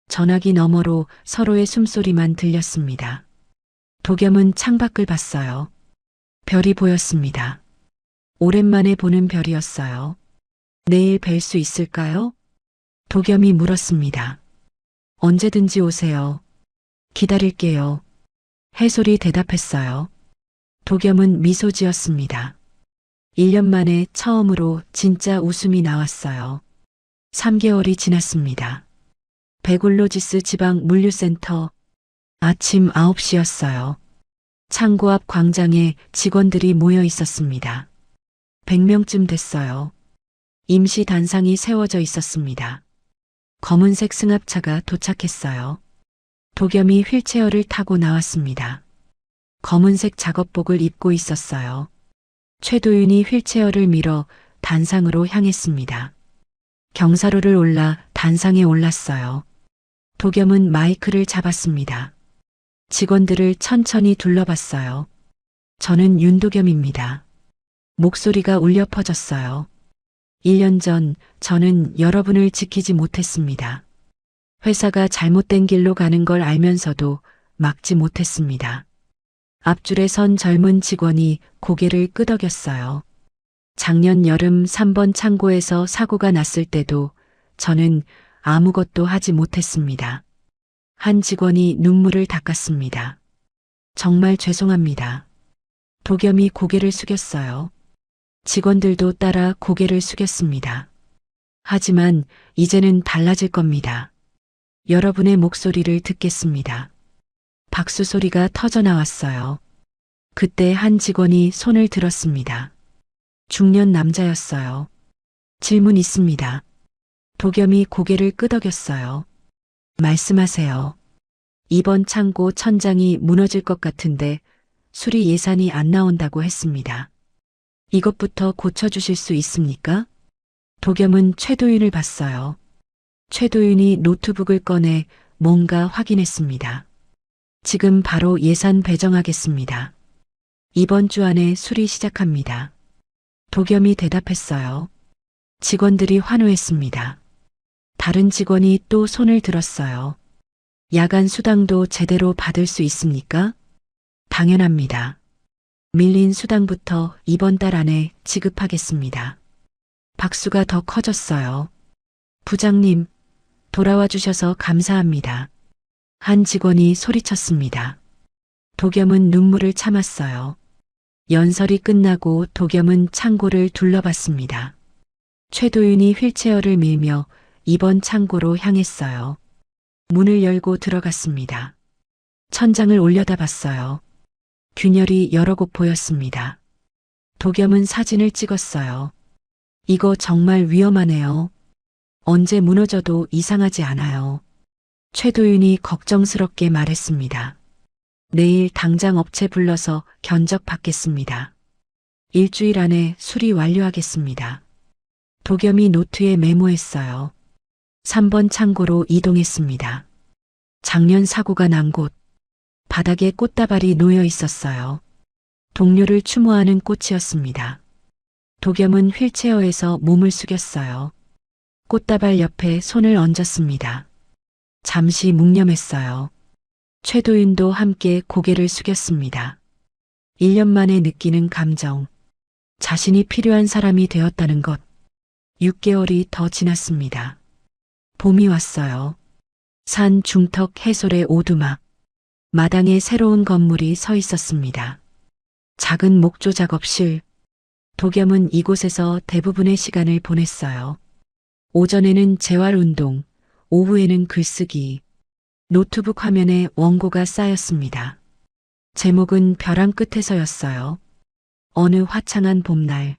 전화기 너머로 서로의 숨소리만 들렸습니다. 도겸은 창밖을 봤어요. 별이 보였습니다. 오랜만에 보는 별이었어요. 내일 뵐 수 있을까요? 도겸이 물었습니다. 언제든지 오세요. 기다릴게요. 해솔이 대답했어요. 도겸은 미소 지었습니다. 1년 만에 처음으로 진짜 웃음이 나왔어요. 3개월이 지났습니다. 베골로지스 지방 물류센터. 아침 9시였어요. 창고 앞 광장에 직원들이 모여 있었습니다. 100명쯤 됐어요. 임시 단상이 세워져 있었습니다. 검은색 승합차가 도착했어요. 도겸이 휠체어를 타고 나왔습니다. 검은색 작업복을 입고 있었어요. 최도윤이 휠체어를 밀어 단상으로 향했습니다. 경사로를 올라 단상에 올랐어요. 도겸은 마이크를 잡았습니다. 직원들을 천천히 둘러봤어요. 저는 윤도겸입니다. 목소리가 울려 퍼졌어요. 1년 전 저는 여러분을 지키지 못했습니다. 회사가 잘못된 길로 가는 걸 알면서도 막지 못했습니다. 앞줄에 선 젊은 직원이 고개를 끄덕였어요. 작년 여름 3번 창고에서 사고가 났을 때도 저는 아무것도 하지 못했습니다. 한 직원이 눈물을 닦았습니다. 정말 죄송합니다. 도겸이 고개를 숙였어요. 직원들도 따라 고개를 숙였습니다. 하지만 이제는 달라질 겁니다. 여러분의 목소리를 듣겠습니다. 박수 소리가 터져 나왔어요. 그때 한 직원이 손을 들었습니다. 중년 남자였어요. 질문 있습니다. 도겸이 고개를 끄덕였어요. 말씀하세요. 이번 창고 천장이 무너질 것 같은데 수리 예산이 안 나온다고 했습니다. 이것부터 고쳐주실 수 있습니까? 도겸은 최도윤을 봤어요. 최도윤이 노트북을 꺼내 뭔가 확인했습니다. 지금 바로 예산 배정하겠습니다. 이번 주 안에 수리 시작합니다. 도겸이 대답했어요. 직원들이 환호했습니다. 다른 직원이 또 손을 들었어요. 야간 수당도 제대로 받을 수 있습니까? 당연합니다. 밀린 수당부터 이번 달 안에 지급하겠습니다. 박수가 더 커졌어요. 부장님, 돌아와 주셔서 감사합니다. 한 직원이 소리쳤습니다. 도겸은 눈물을 참았어요. 연설이 끝나고 도겸은 창고를 둘러봤습니다. 최도윤이 휠체어를 밀며 이번 창고로 향했어요. 문을 열고 들어갔습니다. 천장을 올려다봤어요. 균열이 여러 곳 보였습니다. 도겸은 사진을 찍었어요. 이거 정말 위험하네요. 언제 무너져도 이상하지 않아요. 최도윤이 걱정스럽게 말했습니다. 내일 당장 업체 불러서 견적 받겠습니다. 일주일 안에 수리 완료하겠습니다. 도겸이 노트에 메모했어요. 3번 창고로 이동했습니다. 작년 사고가 난 곳. 바닥에 꽃다발이 놓여 있었어요. 동료를 추모하는 꽃이었습니다. 도겸은 휠체어에서 몸을 숙였어요. 꽃다발 옆에 손을 얹었습니다. 잠시 묵념했어요. 최도윤도 함께 고개를 숙였습니다. 1년 만에 느끼는 감정. 자신이 필요한 사람이 되었다는 것. 6개월이 더 지났습니다. 봄이 왔어요. 산 중턱 해솔의 오두막. 마당에 새로운 건물이 서 있었습니다. 작은 목조 작업실. 도겸은 이곳에서 대부분의 시간을 보냈어요. 오전에는 재활운동, 오후에는 글쓰기. 노트북 화면에 원고가 쌓였습니다. 제목은 벼랑 끝에서였어요. 어느 화창한 봄날.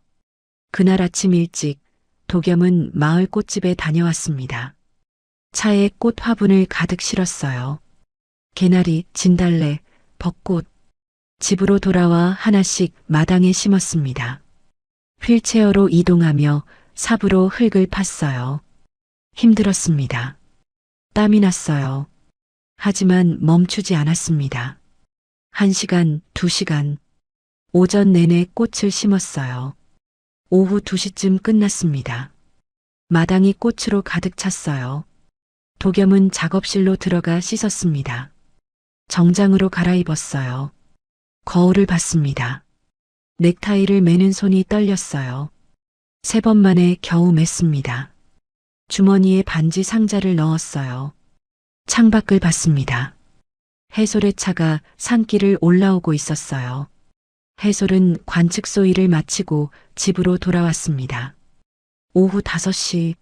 그날 아침 일찍 도겸은 마을 꽃집에 다녀왔습니다. 차에 꽃 화분을 가득 실었어요. 개나리, 진달래, 벚꽃. 집으로 돌아와 하나씩 마당에 심었습니다. 휠체어로 이동하며 삽으로 흙을 팠어요. 힘들었습니다. 땀이 났어요. 하지만 멈추지 않았습니다. 1시간, 2시간. 오전 내내 꽃을 심었어요. 오후 2시쯤 끝났습니다. 마당이 꽃으로 가득 찼어요. 도겸은 작업실로 들어가 씻었습니다. 정장으로 갈아입었어요. 거울을 봤습니다. 넥타이를 매는 손이 떨렸어요. 3번 만에 겨우 맸습니다. 주머니에 반지 상자를 넣었어요. 창밖을 봤습니다. 해솔의 차가 산길을 올라오고 있었어요. 해솔은 관측소 일을 마치고 집으로 돌아왔습니다. 오후 5시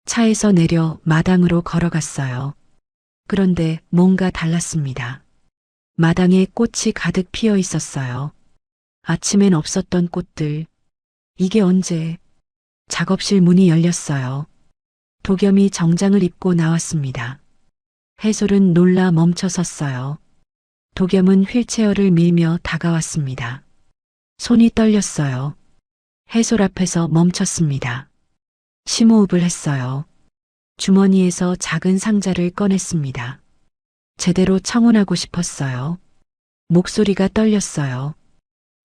차에서 내려 마당으로 걸어갔어요. 그런데 뭔가 달랐습니다. 마당에 꽃이 가득 피어 있었어요. 아침엔 없었던 꽃들. 이게 언제? 작업실 문이 열렸어요. 도겸이 정장을 입고 나왔습니다. 해솔은 놀라 멈춰섰어요. 도겸은 휠체어를 밀며 다가왔습니다. 손이 떨렸어요. 해솔 앞에서 멈췄습니다. 심호흡을 했어요. 주머니에서 작은 상자를 꺼냈습니다. 제대로 청혼하고 싶었어요. 목소리가 떨렸어요.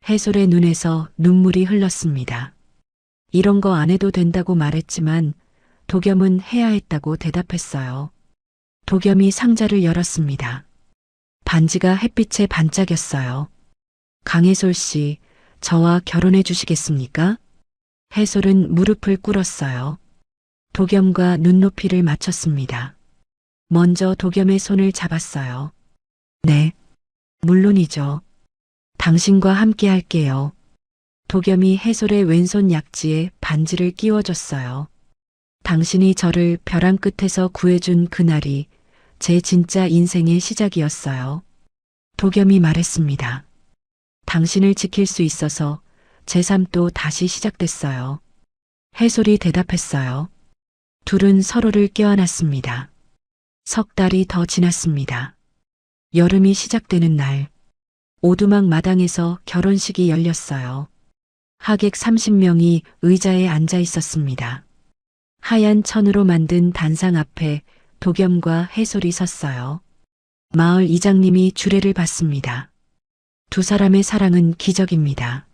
해솔의 눈에서 눈물이 흘렀습니다. 이런 거 안 해도 된다고 말했지만 도겸은 해야 했다고 대답했어요. 도겸이 상자를 열었습니다. 반지가 햇빛에 반짝였어요. 강해솔 씨, 저와 결혼해 주시겠습니까? 해솔은 무릎을 꿇었어요. 도겸과 눈높이를 맞췄습니다. 먼저 도겸의 손을 잡았어요. 네, 물론이죠. 당신과 함께 할게요. 도겸이 해솔의 왼손 약지에 반지를 끼워줬어요. 당신이 저를 벼랑 끝에서 구해준 그날이 제 진짜 인생의 시작이었어요. 도겸이 말했습니다. 당신을 지킬 수 있어서 제 삶도 다시 시작됐어요. 해솔이 대답했어요. 둘은 서로를 껴안았습니다. 석 달이 더 지났습니다. 여름이 시작되는 날, 오두막 마당에서 결혼식이 열렸어요. 하객 30명이 의자에 앉아 있었습니다. 하얀 천으로 만든 단상 앞에 도겸과 해솔이 섰어요. 마을 이장님이 주례를 받습니다. 두 사람의 사랑은 기적입니다.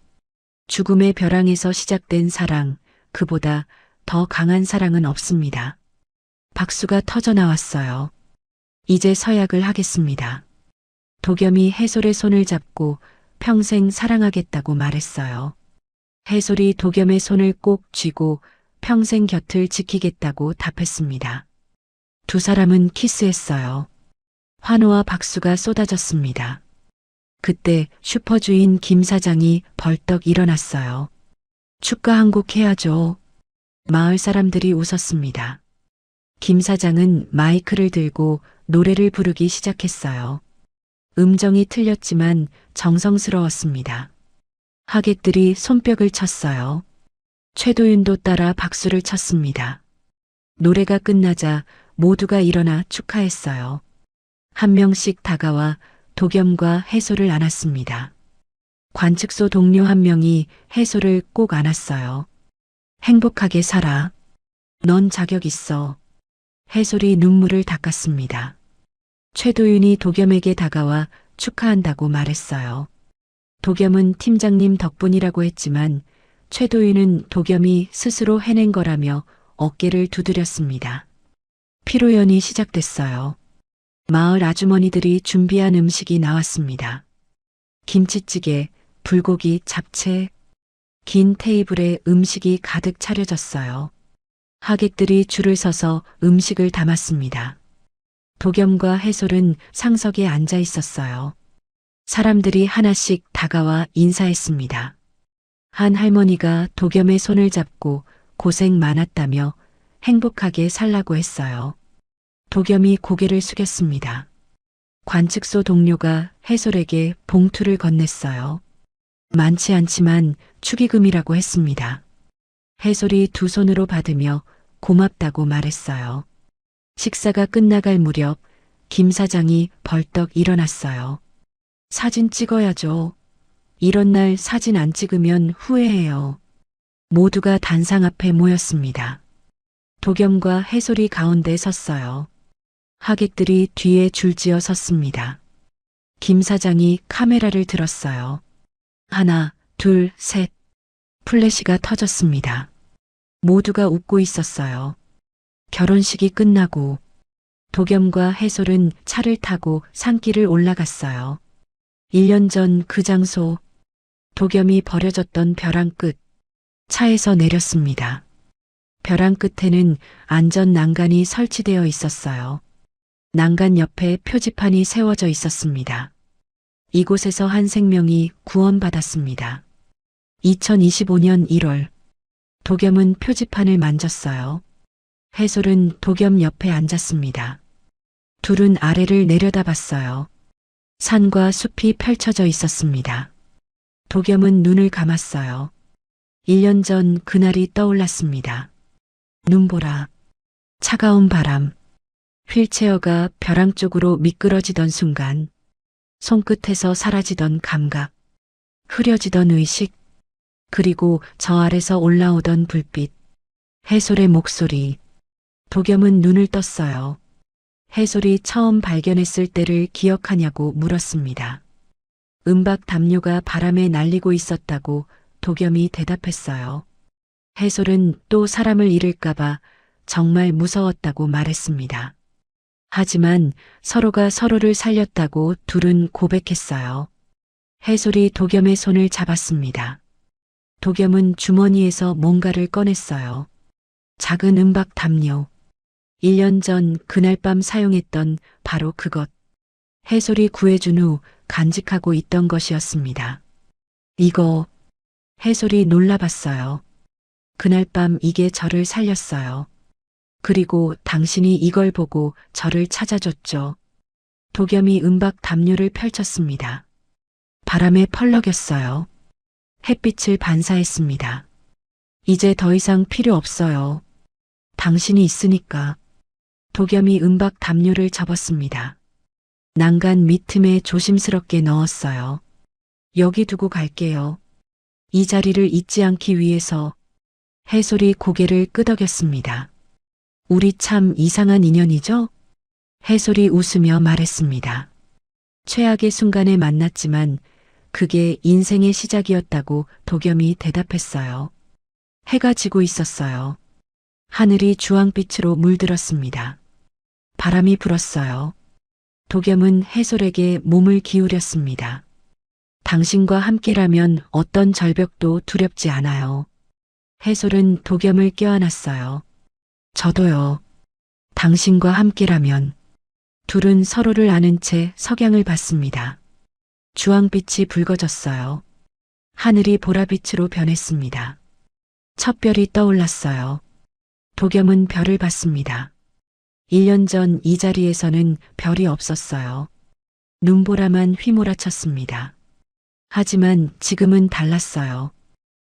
죽음의 벼랑에서 시작된 사랑, 그보다 더 강한 사랑은 없습니다. 박수가 터져 나왔어요. 이제 서약을 하겠습니다. 도겸이 해솔의 손을 잡고 평생 사랑하겠다고 말했어요. 해솔이 도겸의 손을 꼭 쥐고 평생 곁을 지키겠다고 답했습니다. 두 사람은 키스했어요. 환호와 박수가 쏟아졌습니다. 그때 슈퍼주인 김 사장이 벌떡 일어났어요. 축가 한 곡 해야죠. 마을 사람들이 웃었습니다. 김 사장은 마이크를 들고 노래를 부르기 시작했어요. 음정이 틀렸지만 정성스러웠습니다. 하객들이 손뼉을 쳤어요. 최도윤도 따라 박수를 쳤습니다. 노래가 끝나자 모두가 일어나 축하했어요. 한 명씩 다가와 도겸과 해솔을 안았습니다. 관측소 동료 한 명이 해솔을 꼭 안았어요. 행복하게 살아. 넌 자격 있어. 해솔이 눈물을 닦았습니다. 최도윤이 도겸에게 다가와 축하한다고 말했어요. 도겸은 팀장님 덕분이라고 했지만 최도윤은 도겸이 스스로 해낸 거라며 어깨를 두드렸습니다. 피로연이 시작됐어요. 마을 아주머니들이 준비한 음식이 나왔습니다. 김치찌개, 불고기, 잡채, 긴 테이블에 음식이 가득 차려졌어요. 하객들이 줄을 서서 음식을 담았습니다. 도겸과 해솔은 상석에 앉아 있었어요. 사람들이 하나씩 다가와 인사했습니다. 한 할머니가 도겸의 손을 잡고 고생 많았다며 행복하게 살라고 했어요. 도겸이 고개를 숙였습니다. 관측소 동료가 해솔에게 봉투를 건넸어요. 많지 않지만 축의금이라고 했습니다. 해솔이 두 손으로 받으며 고맙다고 말했어요. 식사가 끝나갈 무렵 김 사장이 벌떡 일어났어요. 사진 찍어야죠. 이런 날 사진 안 찍으면 후회해요. 모두가 단상 앞에 모였습니다. 도겸과 해솔이 가운데 섰어요. 하객들이 뒤에 줄지어 섰습니다. 김 사장이 카메라를 들었어요. 하나, 둘, 셋. 플래시가 터졌습니다. 모두가 웃고 있었어요. 결혼식이 끝나고 도겸과 해솔은 차를 타고 산길을 올라갔어요. 1년 전 그 장소, 도겸이 버려졌던 벼랑 끝, 차에서 내렸습니다. 벼랑 끝에는 안전 난간이 설치되어 있었어요. 난간 옆에 표지판이 세워져 있었습니다. 이곳에서 한 생명이 구원받았습니다. 2025년 1월, 도겸은 표지판을 만졌어요. 해솔은 도겸 옆에 앉았습니다. 둘은 아래를 내려다봤어요. 산과 숲이 펼쳐져 있었습니다. 도겸은 눈을 감았어요. 1년 전 그날이 떠올랐습니다. 눈보라, 차가운 바람, 휠체어가 벼랑 쪽으로 미끄러지던 순간, 손끝에서 사라지던 감각, 흐려지던 의식, 그리고 저 아래서 올라오던 불빛, 해솔의 목소리. 도겸은 눈을 떴어요. 해솔이 처음 발견했을 때를 기억하냐고 물었습니다. 은박 담요가 바람에 날리고 있었다고 도겸이 대답했어요. 해솔은 또 사람을 잃을까봐 정말 무서웠다고 말했습니다. 하지만 서로가 서로를 살렸다고 둘은 고백했어요. 해솔이 도겸의 손을 잡았습니다. 도겸은 주머니에서 뭔가를 꺼냈어요. 작은 은박 담요. 1년 전 그날 밤 사용했던 바로 그것. 해솔이 구해준 후 간직하고 있던 것이었습니다. 이거. 해솔이 놀라봤어요. 그날 밤 이게 저를 살렸어요. 그리고 당신이 이걸 보고 저를 찾아줬죠. 도겸이 은박 담요를 펼쳤습니다. 바람에 펄럭였어요. 햇빛을 반사했습니다. 이제 더 이상 필요 없어요. 당신이 있으니까. 도겸이 은박 담요를 접었습니다. 난간 밑틈에 조심스럽게 넣었어요. 여기 두고 갈게요. 이 자리를 잊지 않기 위해서. 해솔이 고개를 끄덕였습니다. 우리 참 이상한 인연이죠? 해솔이 웃으며 말했습니다. 최악의 순간에 만났지만 그게 인생의 시작이었다고 도겸이 대답했어요. 해가 지고 있었어요. 하늘이 주황빛으로 물들었습니다. 바람이 불었어요. 도겸은 해솔에게 몸을 기울였습니다. 당신과 함께라면 어떤 절벽도 두렵지 않아요. 해솔은 도겸을 껴안았어요. 저도요. 당신과 함께라면. 둘은 서로를 아는 채 석양을 봤습니다. 주황빛이 붉어졌어요. 하늘이 보라빛으로 변했습니다. 첫 별이 떠올랐어요. 도겸은 별을 봤습니다. 1년 전 이 자리에서는 별이 없었어요. 눈보라만 휘몰아쳤습니다. 하지만 지금은 달랐어요.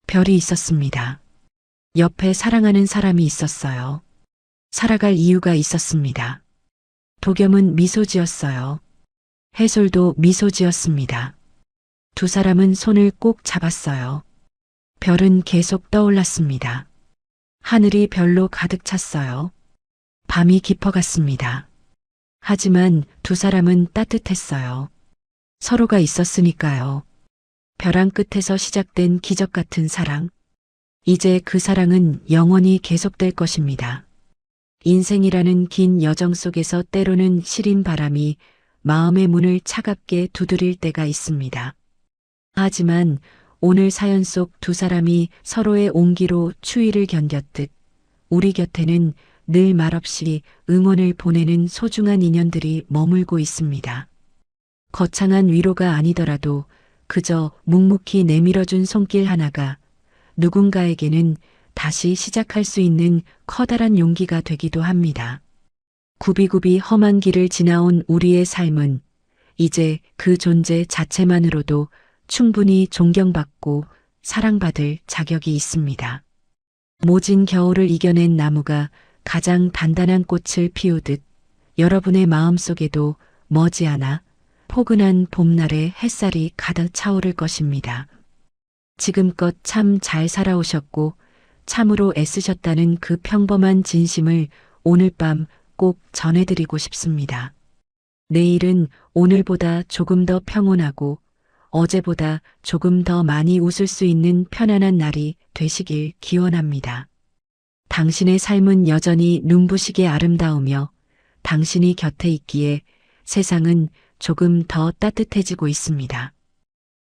별이 있었습니다. 옆에 사랑하는 사람이 있었어요. 살아갈 이유가 있었습니다. 도겸은 미소 지었어요. 해솔도 미소 지었습니다. 두 사람은 손을 꼭 잡았어요. 별은 계속 떠올랐습니다. 하늘이 별로 가득 찼어요. 밤이 깊어갔습니다. 하지만 두 사람은 따뜻했어요. 서로가 있었으니까요. 벼랑 끝에서 시작된 기적 같은 사랑. 이제 그 사랑은 영원히 계속될 것입니다. 인생이라는 긴 여정 속에서 때로는 시린 바람이 마음의 문을 차갑게 두드릴 때가 있습니다. 하지만 오늘 사연 속 두 사람이 서로의 온기로 추위를 견뎠듯 우리 곁에는 늘 말없이 응원을 보내는 소중한 인연들이 머물고 있습니다. 거창한 위로가 아니더라도 그저 묵묵히 내밀어준 손길 하나가 누군가에게는 다시 시작할 수 있는 커다란 용기가 되기도 합니다. 굽이굽이 험한 길을 지나온 우리의 삶은 이제 그 존재 자체만으로도 충분히 존경받고 사랑받을 자격이 있습니다. 모진 겨울을 이겨낸 나무가 가장 단단한 꽃을 피우듯 여러분의 마음속에도 머지않아 포근한 봄날의 햇살이 가득 차오를 것입니다. 지금껏 참 잘 살아오셨고 참으로 애쓰셨다는 그 평범한 진심을 오늘 밤 꼭 전해드리고 싶습니다. 내일은 오늘보다 조금 더 평온하고 어제보다 조금 더 많이 웃을 수 있는 편안한 날이 되시길 기원합니다. 당신의 삶은 여전히 눈부시게 아름다우며 당신이 곁에 있기에 세상은 조금 더 따뜻해지고 있습니다.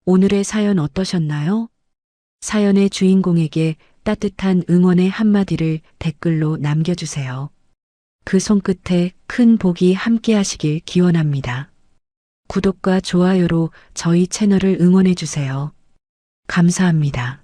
오늘의 사연 어떠셨나요? 사연의 주인공에게 따뜻한 응원의 한마디를 댓글로 남겨주세요. 그 손끝에 큰 복이 함께 하시길 기원합니다. 구독과 좋아요로 저희 채널을 응원해주세요. 감사합니다.